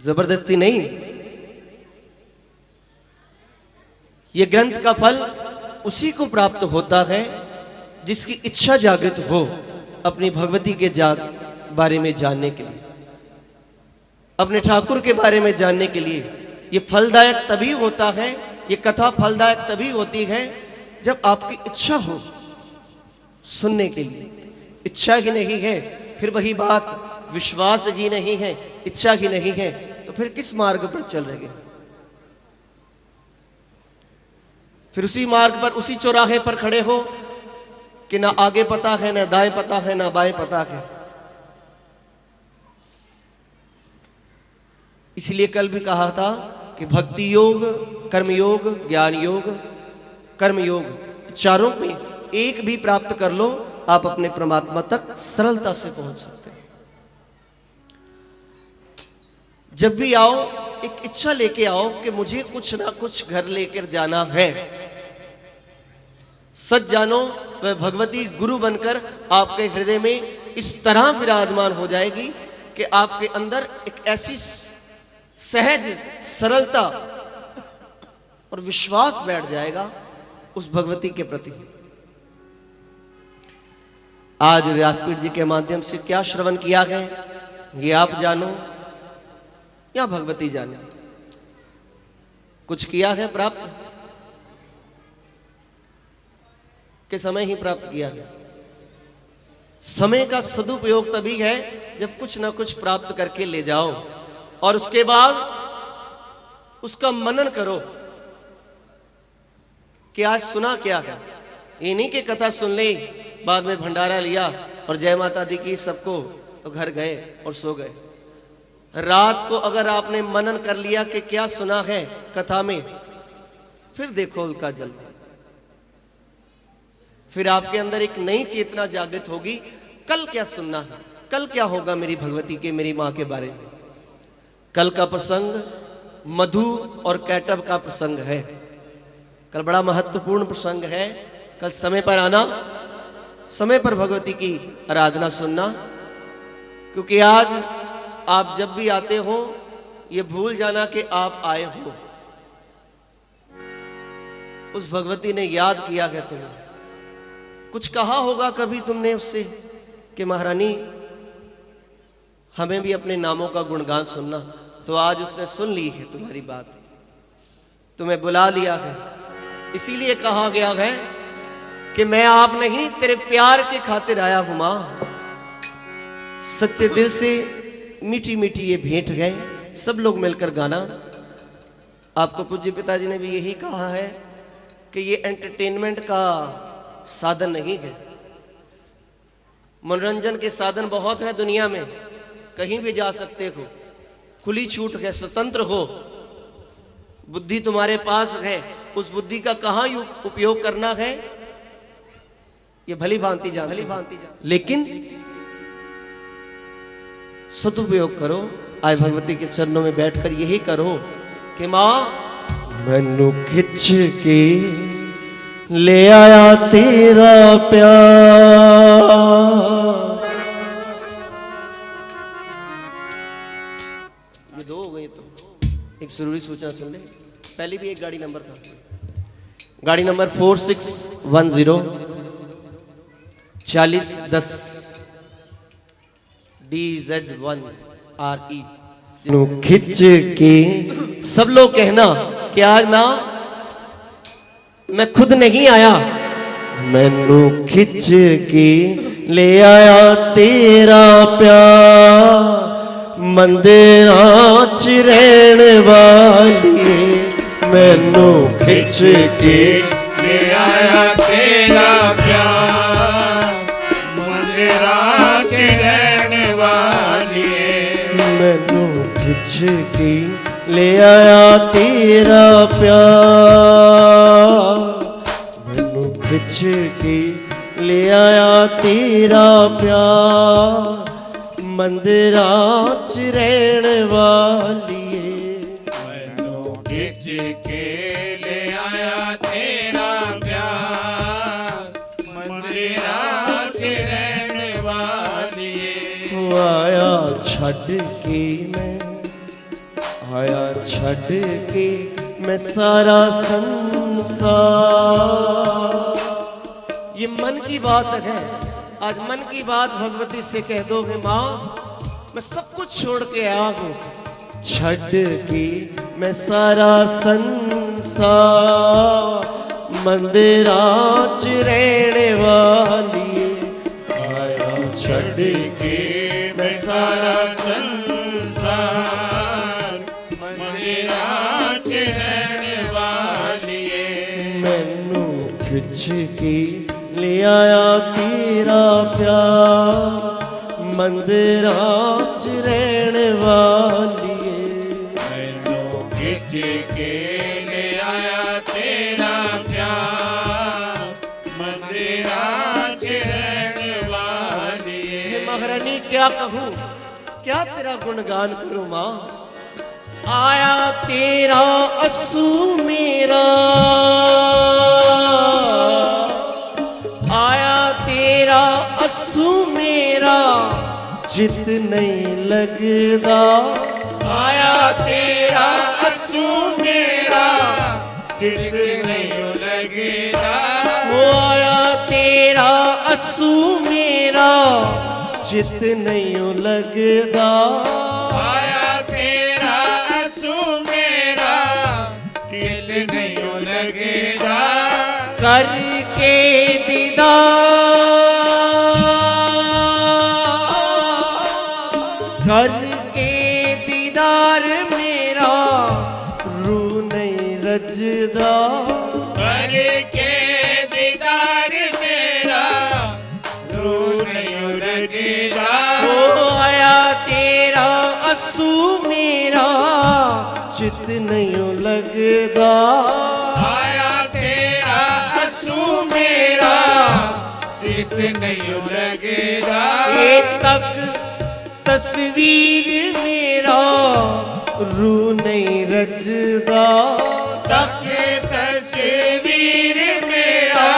जबरदस्ती नहीं। ये ग्रंथ का फल उसी को प्राप्त होता है जिसकी इच्छा जागृत हो अपनी भगवती के बारे में जानने के लिए, अपने ठाकुर के बारे में जानने के लिए। ये फलदायक तभी होता है, ये कथा फलदायक तभी होती है जब आपकी इच्छा हो सुनने के लिए। इच्छा ही नहीं है, फिर वही बात, विश्वास ही नहीं है, इच्छा ही नहीं है, तो फिर किस मार्ग पर चल रहे हैं? फिर उसी मार्ग पर, उसी चौराहे पर खड़े हो कि ना आगे पता है, ना दाएं पता है, ना बाएं पता है। इसलिए कल भी कहा था कि भक्ति योग, कर्म योग, ज्ञान योग, कर्म योग, चारों में एक भी प्राप्त कर लो, आप अपने परमात्मा तक सरलता से पहुंच सकते हैं। जब भी आओ एक इच्छा लेके आओ कि मुझे कुछ ना कुछ घर लेकर जाना है। सच जानो वह भगवती गुरु बनकर आपके हृदय में इस तरह विराजमान हो जाएगी कि आपके अंदर एक ऐसी सहज सरलता और विश्वास बैठ जाएगा उस भगवती के प्रति। आज व्यासपीठ जी के माध्यम से क्या श्रवण किया है, ये आप जानो या भगवती जाने। कुछ किया है प्राप्त के समय ही प्राप्त किया है। समय का सदुपयोग तभी है जब कुछ ना कुछ प्राप्त करके ले जाओ और उसके बाद उसका मनन करो कि आज सुना क्या है। ये नहीं कि कथा सुन ली, बाद में भंडारा लिया और जय माता दी की सबको, तो घर गए और सो गए। रात को अगर आपने मनन कर लिया कि क्या सुना है कथा में, फिर देखो उनका जलवा। फिर आपके अंदर एक नई चेतना जागृत होगी, कल क्या सुनना है, कल क्या होगा मेरी भगवती के, मेरी मां के बारे में। कल का प्रसंग मधु और कैटव का प्रसंग है। कल बड़ा महत्वपूर्ण प्रसंग है। कल समय पर आना, समय पर भगवती की आराधना सुनना, क्योंकि आज आप जब भी आते हो ये भूल जाना कि आप आए हो। उस भगवती ने याद किया है तुम्हें, कुछ कहा होगा कभी तुमने उससे कि महारानी हमें भी अपने नामों का गुणगान सुनना, तो आज उसने सुन ली है तुम्हारी बात, तुम्हें बुला लिया है। इसीलिए कहा गया है कि मैं आप नहीं तेरे प्यार के खातिर आया हूं मां। सच्चे दिल से मीठी मीठी ये भेंट है, सब लोग मिलकर गाना। आपको पूज्य पिताजी ने भी यही कहा है कि ये एंटरटेनमेंट का साधन नहीं है। मनोरंजन के साधन बहुत है दुनिया में, कहीं भी जा सकते हो, खुली छूट है, स्वतंत्र हो, बुद्धि तुम्हारे पास है। उस बुद्धि का कहाँ उपयोग करना है ये भली भांति जान, लेकिन सदुपयोग करो। आज भगवती के चरणों में बैठकर यही करो कि मां मैनू खिंच के ले आया तेरा प्यार। ये दो हो गए, तो एक जरूरी सूचना सुन ले। पहले भी एक गाड़ी नंबर था, गाड़ी नंबर 4610 4010 DZ1RE। खिंच के सब लोग कहना कि आज ना मैं खुद नहीं आया, मैनू खिंच के ले आया तेरा प्यार। मंदिरां च रहन वाली मैनू खिंच के ले आया तेरा प्यार। मंदिरां च रहने वाली मैनू खिंच के ले आया तेरा प्यार। मैनू खिंच के ले आया तेरा प्यार। मंदिरां च रहन वाली मैनू खिंच के ले आया तेरा प्यार। मंदिरां च रहने वाली आया छड़ के मैं आया छड़ के मैं सारा संसार। ये मन की बात है, आज मन की बात भगवती से कह दोगे माँ मैं सब कुछ छोड़ के आया हूँ। छड़ के मैं सारा संसार मंदिराच रहने वाली। आया छड़ के मैं सारा संसार मंदिराच रहने वाली। मैनू खिंच के ले आया तेरा प्यार मंदिराच रहने वाली। मैनू खिंच के ले आया तेरा प्यार मंदिराच रहने वाली। महारानी क्या कहूँ, क्या तेरा गुणगान करूँ माँ। आया तेरा असू मेरा, आया तेरा असू मेरा जित नहीं लगदा। आया तेरा असू मेरा चित नहीं लगेगा। वो आया तेरा असू मेरा जित नहीं लगदा। आया तेरा असू मेरा चित नहीं लगेगा। करके दीदार, करके दीदार मेरा रू नहीं रजदा। करके दीदार मेरा रू नहीं लगेगा। ओ आया तेरा असू मेरा चित नहीं लगदा। आया तेरा असू मेरा चित नहीं लगेगा। ये तक तस्वीर मेरा रू नहीं रजदा। तक तस्वीर मेरा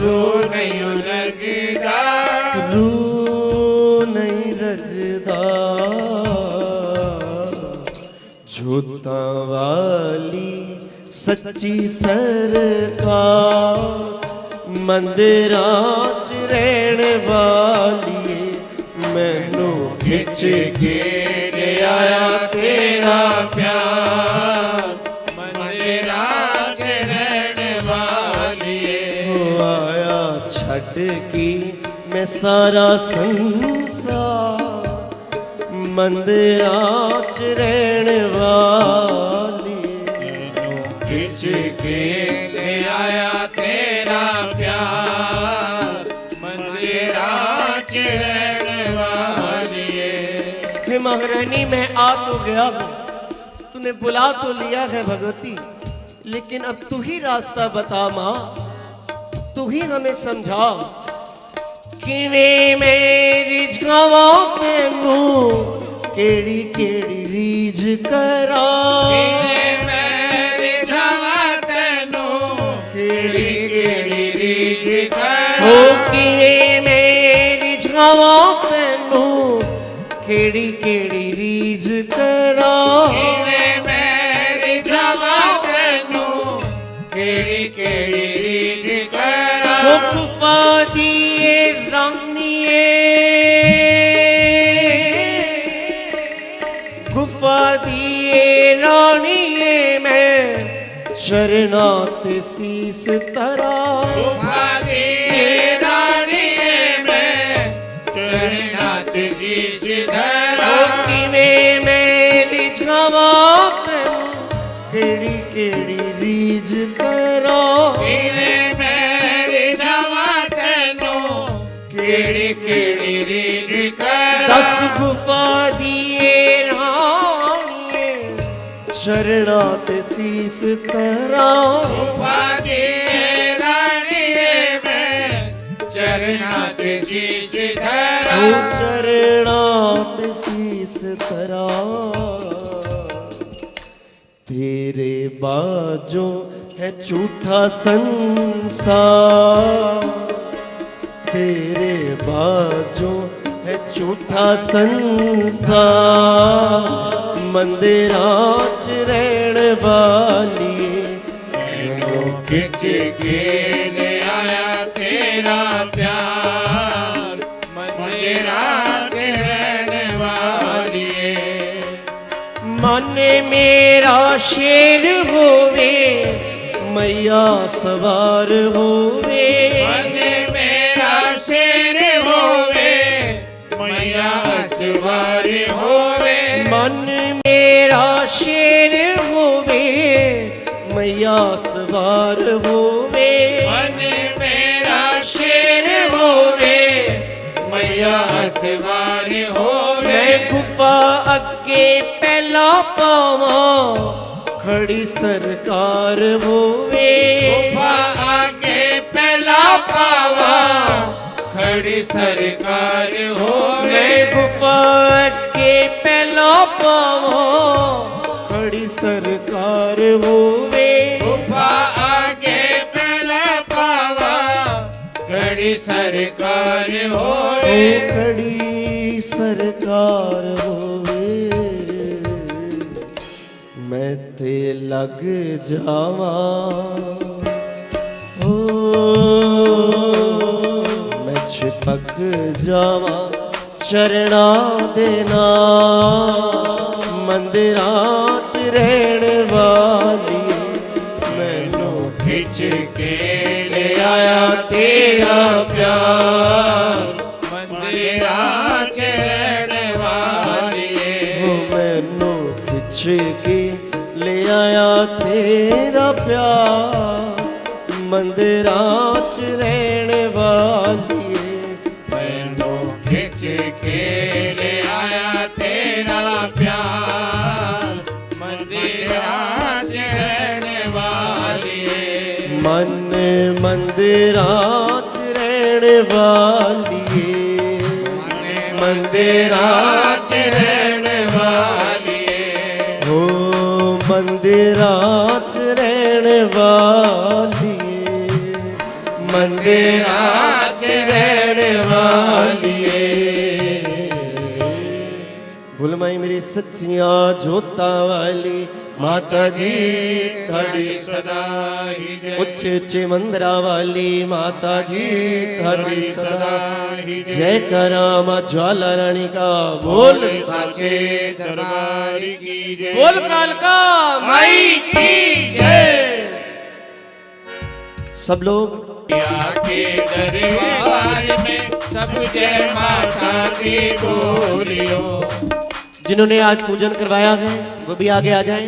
रू नहीं लगेगा। रू नहीं रजदा। जोता वाली सच्ची सरकार मंदिराच रहने वाली। मैनू खिंच के ले आया तेरा प्यार मंदिराच रहने वाली। हो आया छड़ की मैं सारा संसार मंदिराच रहने वाली। खिंच के ले आया तेरा प्यार मंदिराच रहने वाली। हे महारानी मैं आ तो गया हूँ, तूने बुला तो लिया है भगवती, लेकिन अब तू ही रास्ता बता माँ, तू ही हमें समझा। किवें मेरी रिझावा तेनू केड़ी केड़ी रीझ करा। मेरी जवा तेनू केड़ी केड़ी रीझ करा। हो किवें मेरी रिझावा तेनू केड़ी केड़ी रीझ करा। मेरी जवा तेनू केड़ी केड़ी रीझ करा। हो गुफा दिए रानिए, गुफा दिए रानिए मैं चरना ते शीस तरा। किवें मेरी छावा तेनू केड़ी केड़ी रीझ करा। केड़ी केड़ी रीझ करा। 10 गुफा दिए रानिए चरना ते शीस तरा। चरना ते शीश धरा। ओ चरना ते शीस तरा। तेरे बाजों है झूठा संसार, तेरे बाजों है झूठा संसार मंदिरां च रहण वाली मैनू खिच के ले आया तेरा प्यार मंदिरां च रहने वाली मन मेरा शेर होवे मैया सवार होवे मन मेरा शेर होवे मैया सवार होवे मन मेरा शेर होवे मैया सवार होवे मन मेरा शेर होवे मैया सवार होवे मैं गुफा अगे पहला पावा खड़ी सरकार होवे गुफा आगे पहला पावा खड़ी सरकार होवे मैं गुफा अगे पहला पावा खड़ी सरकार होवे गुफा आगे पहला पावा खड़ी सरकार होवे खड़ी सरकार होवे मैं ते लग जावा ओ मैं चिपक जावा चरणा देना मंदिरां च रहण वाली मैनू खिच के ले आया तेरा प्यार मंदिरां च रहने वाली वो मैनू खिच के ले आया तेरा प्यार मंदिरां च रहण वाली मैनू खिच के ले आया तेरा प्यार मंदिरां च रहने वाली मन मंदिरां च रहण वाली मंदिरां च रहण वाली हो मंदिरां च रहण वाली मंदिरां च रहण वाली भुलमाई मेरी सच्चियां जोतां वाली माता जी थड़ी थड़ी सदा ही जय उच्चे उच्चे मंदिरा वाली माता जी थड़ी सदा ही जय करा मां ज्वाला रानी का बोल साचे दरबार की जय बोल कालका माई की जय सब लोग के दरबार में सब जय माता दी बोलियो जिन्होंने आज पूजन करवाया है वो भी आगे आ जाएं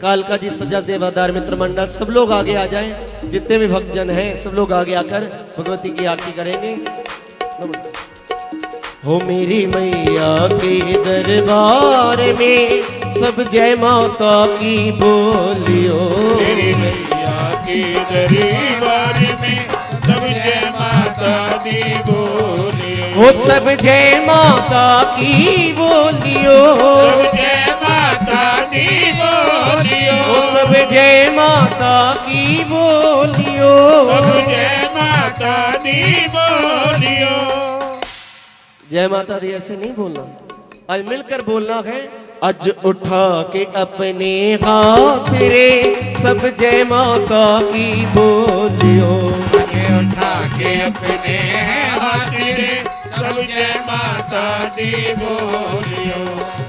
कालका जी सजा सेवादार मित्र मंडल सब लोग आगे आ जाएं जितने भी भक्तजन हैं सब लोग आगे आकर भगवती की आरती करेंगे हो मेरी मैया के दरबार में सब जय माता की बोलियो तेरी मैया के दरबार में सब जय माता दी बोलियो हो सब जय माता की बोलियो सब जय माता दी बोलियो हो सब जय माता की बोलियो सब जय माता दी बोलियो जय माता दी ऐसे नहीं बोलना आज मिलकर बोलना है आज उठा के अपने हाथ रे सब जय माता की बोलियो आगे उठा के अपने हाथ रे सब जय माता दी बोलियो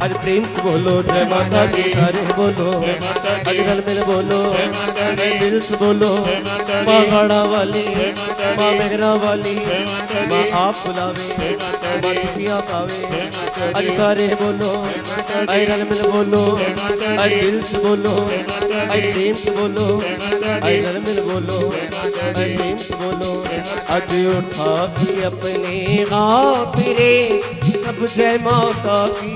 आज प्रेम से बोलो जय माता दी सारे बोलो जय माता दी। आज गल में बोलो जय माता दी। दिल से बोलो जय माता दी। माँ घाड़ा वाली जय माता दी। माँ मेघरा वाली जय माता दी। माँ आप बुलावे जय माता दी। माँ दुखिया पावे जय माता आज दी। सारे बोलो माता दी। आज रल मिल बोलो जय माता आज दी। दिल से बोलो जय माता आज दी। प्रेम से बोलो जय माता दी। आज रल मिल बोलो जय माता आज दी। प्रेम से बोलो जय माता आज उठा के अपने आप रे सब जय माता की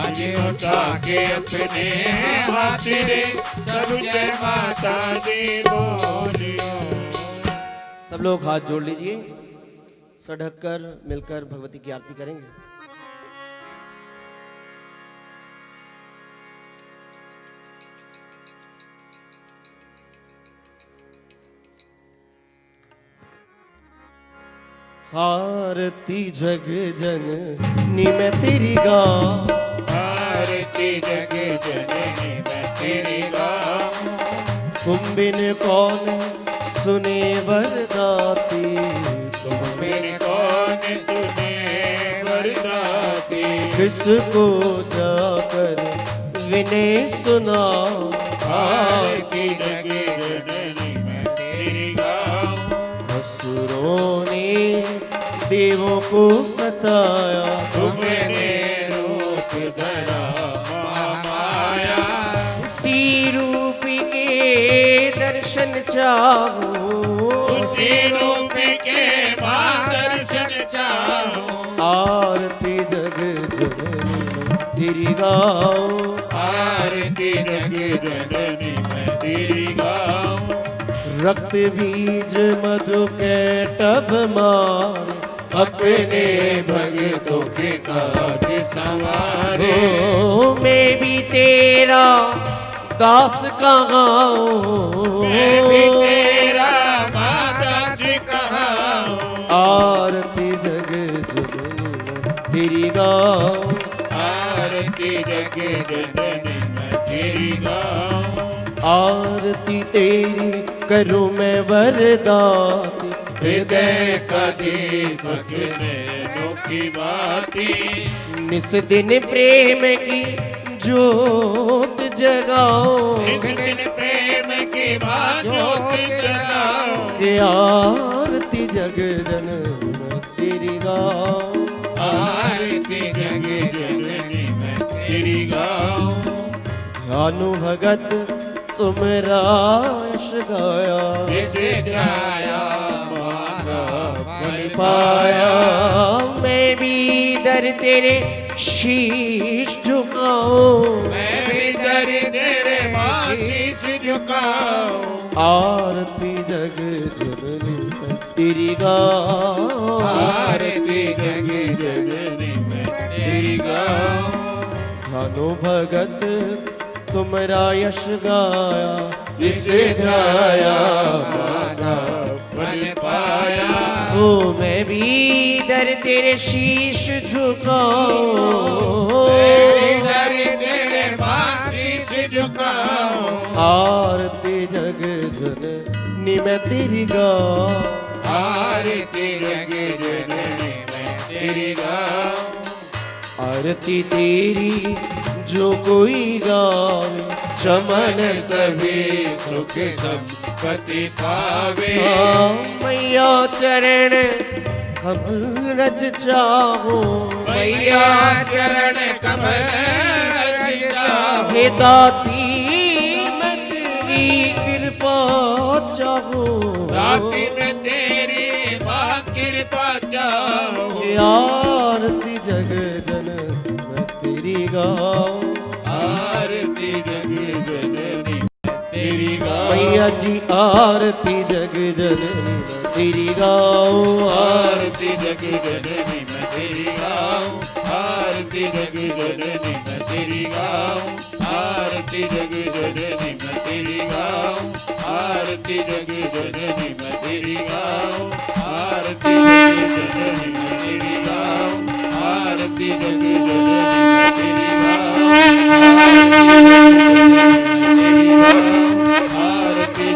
आज उठा के अपने हाथ रे सब जय माता दी बोलियो सब लोग हाथ जोड़ लीजिए सड़क कर मिलकर भगवती की आरती करेंगे आरती जग जननी मैं तेरी गाऊं, आरती जग जननी मैं तेरी गाऊं, तुम बिन कौन सुने वरदाती, तुम बिन कौन सुने वरदाती, किसको जाकर विनय सुना, आरती जग जननी मैं तेरी गाऊं, असुरों ने देवों को सताया, तुमने रूप धरा महामाया, उसी रूप के दर्शन चाहो, उसी रूप के दर्शन चाहो, आरती जग जननी तेरी गाऊं, आरती जग जननी मैं तेरी गाऊं, रक्त बीज मधु के टभ मार, अपने भक्तों के काज संवारे, ओ मैं भी तेरा दास कहाऊं, मैं भी तेरा दास कहाऊं, आरती जग जननी तेरी गाऊं, आरती जग जननी मैं तेरी गाऊं, आरती तेरी करूं मैं वरदाती, हृदय का दीपक नैनों की बाती, निस दिन प्रेम की ज्योत जगाओ, इस दिन प्रेम की ज्योत जगाओ, के आरती जग जननी तेरी गाऊं, आरती जग जननी मैं तेरी गाऊं, जानु भगत तुमरा यश गाया, जिसे ध्याया मांगा फल पाया, मैं भी दर तेरे शीश झुकाऊं, मैं भी दर तेरे शीश झुकाऊं, आरती जग जननी तेरी गाऊं, आरती जग जननी मैं तेरी गाऊं, जानो भगत तुमरा यश गाया, जिसे ध्याया मांगा फल पाया, ओ मैं भी दर तेरे शीश झुकाऊं, तेरे शीश झुकाऊं, आरती जग जननी मैं तेरी गाऊं, आरती जग जननी मैं तेरी गाऊं, आरती तेरी जो कोई गावे, चमन सभी सुख संपत्ति पावे, मैया चरण कमल रज चाहो, मैया चरण कमल रज चाहो, हे दाती मैं तेरी कृपा चाहो, राति में तेरी माँ कृपा चाहो, हे आरती जग जन मैं तेरी गाऊं, आरती जग जननी मैं तेरी गाऊं, मैया जी आरती जग जननी मैं तेरी गाऊं, आरती जग जननी मैं तेरी गाऊं, आरती जग जननी मैं तेरी गाऊं, आरती जग जननी मैं तेरी गाऊं, आरती जग जननी मैं तेरी गाऊं, आरती जग जननी मैं तेरी गाऊं, आरती जग जननी मैं तेरी गाऊं, आरती जग जननी मैं तेरी गाऊं, आरती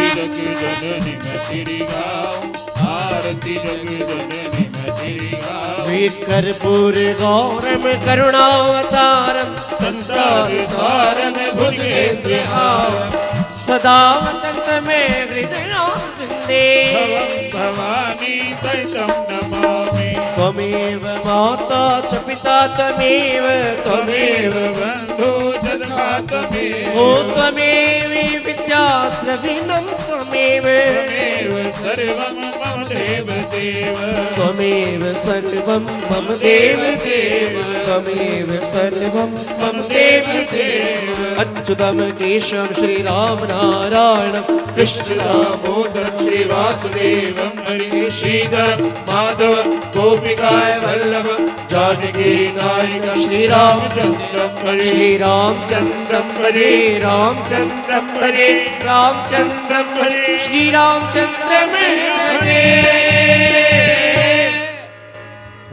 जग जननी मैं तेरी गाऊं, आरती जग जननी मैं तेरी गाऊं, वे कर्पूर गौरम करुणावतारम संसार सारम भुजगेंद्र हारम, सदा वसंत में हृदयारविंदे, भवं भवानी तैतं नमामि, त्वमेव माता च पिता त्वमेव त्वमेव बन्धु सखा त्वमेव, ओ त्वमेव विद्या द्रविणं त्वमेव, त्वमेव सर्वं मम देव देव, त्वमेव सर्वं मम देव देव, त्वमेव सर्वं मम देव देव, अच्युतं केशवं श्रीराम नारायणं कृष्ण दामोदर श्री वासुदेवं हरि श्रीधर माधव गोपिकाय वल्लभ जानकी नायकं श्री रामचंद्रं हरे श्री रामचंद्रं हरे रामचंद्रं हरे रामचंद्रं हरे श्री रामचंद्रं हरे।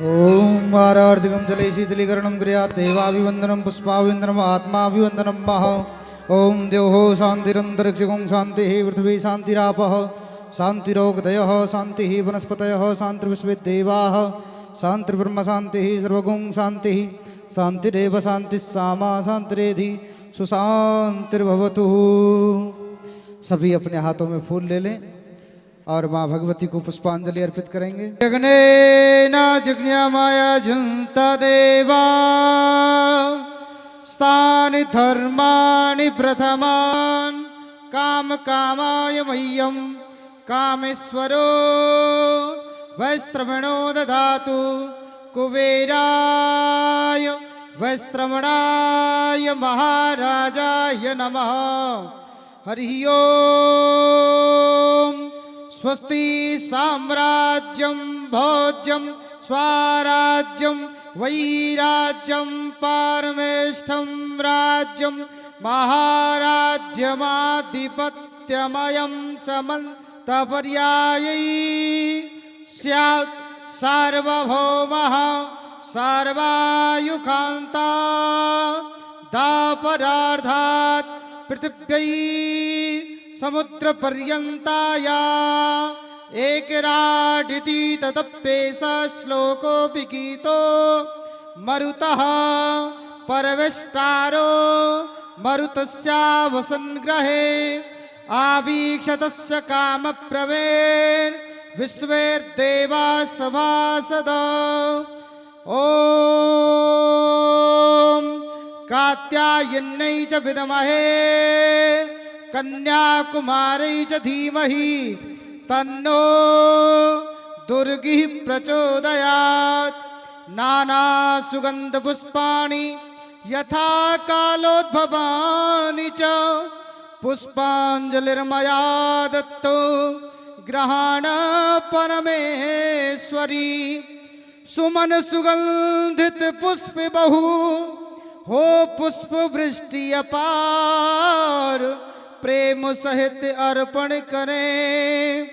ओम आरार्धिकं जले शीतलीकरणं क्रियात् देवाभिवन्दनं पुष्पाभिवन्दनम् आत्माभिवन्दनं महा। ओम द्योः शान्तिरन्तरिक्षं शान्तिः पृथिवी शान्तिरापः शान्तिरोगदयः शान्तिः वनस्पतयः शान्तिर्विश्वेदेवाः शान्तिर्ब्रह्म शान्तिः सर्वगुं शान्तिः शान्तिरेव शान्तिः सामा शान्तिरेधि सुशान्तिर्भवतु। सभी अपने हाथों में फूल ले लें और माँ भगवती को पुष्पांजलि अर्पित करेंगे। जगने न जग्न्या माया झुंता देवा स्थानि धर्माणि प्रथमान काम कामाय मह्यम कामेश्वरो वैश्रवणो दधातु कुबेराय वैश्रवणाय महाराजाय नमः। हरि ओम। स्वस्ति साम्राज्यं भोज्यं स्वाराज्यं वैराज्यं पारमेष्ठं राज्यं महाराज्यमाधिपत्यमयं समन्तपर्यायै स्यात् सार्वभौमः सर्वायुकान्ता दापरार्धात् पृथिव्यै समुद्र पर्यन्ताया एकराडिति तदप्येष श्लोको विगीतो मरुतः परवेष्टारो मरुतस्यावसन्ग्रहे आवीक्षतस्य कामप्रवेर विश्वेर्देवा सभासद। ओम कात्यायन्यै च विद्महे कन्याकुमारी च धीमहि तन्नो दुर्गिः प्रचोदयात्। नाना सुगंध पुष्पाणि यथा कालोद्भवानि च पुष्पांजलिर्मया दत्तो ग्रहण परमेश्वरी। सुमन सुगंधित पुष्प बहु हो पुष्प वृष्टि अपार प्रेम सहित अर्पण करें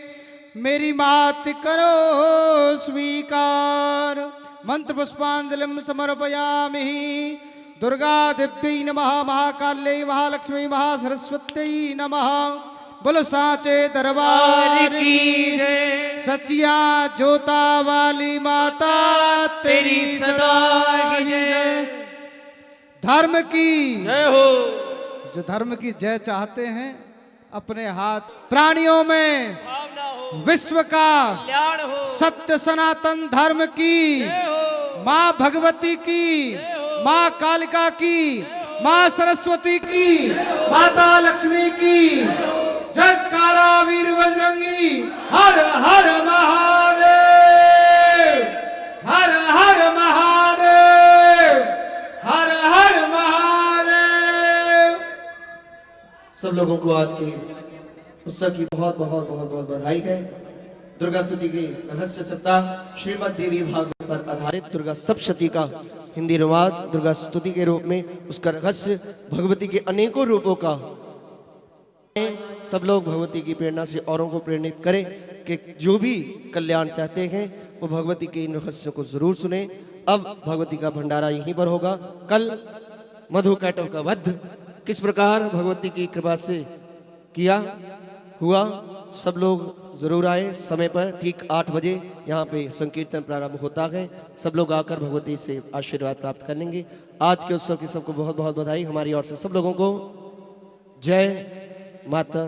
मेरी मात करो स्वीकार। मंत्र पुष्पांजलिं समर्पयामि। दुर्गा देव्यै नमः महाकाल्यै महालक्ष्मी महासरस्वत्यै नमः। बोलो साचे दरबार की सचिया जोता वाली माता तेरी सदा जय। धर्म की जय हो। जो धर्म की जय चाहते हैं अपने हाथ प्राणियों में विश्व का सत्य सनातन धर्म की माँ भगवती की माँ कालिका की माँ सरस्वती की माता लक्ष्मी की जयकारा वीर बजरंगी। हर हर महादेव हर हर महादेव हर हर महादेव। सब लोगों को आज के उत्सव की बहुत बहुत बहुत बहुत बधाई है। दुर्गा स्तुति के रहस्य सप्ताह श्रीमद् देवी भागवत पर आधारित दुर्गा सप्तशती का हिंदी अनुवाद दुर्गा स्तुति के रूप में उसका रहस्य भगवती के अनेकों रूपों का। सब लोग भगवती की प्रेरणा से औरों को प्रेरित करें कि जो भी कल्याण चाहते हैं वो भगवती के इन रहस्यों को जरूर सुने। अब भगवती का भंडारा यहीं पर होगा। कल मधुकैटव का वध किस प्रकार भगवती की कृपा से किया हुआ, सब लोग जरूर आए समय पर। ठीक 8 बजे यहाँ पे संकीर्तन प्रारंभ होता है। सब लोग आकर भगवती से आशीर्वाद प्राप्त करेंगे। आज के उत्सव की सबको बहुत बहुत बधाई हमारी ओर से। सब लोगों को जय माता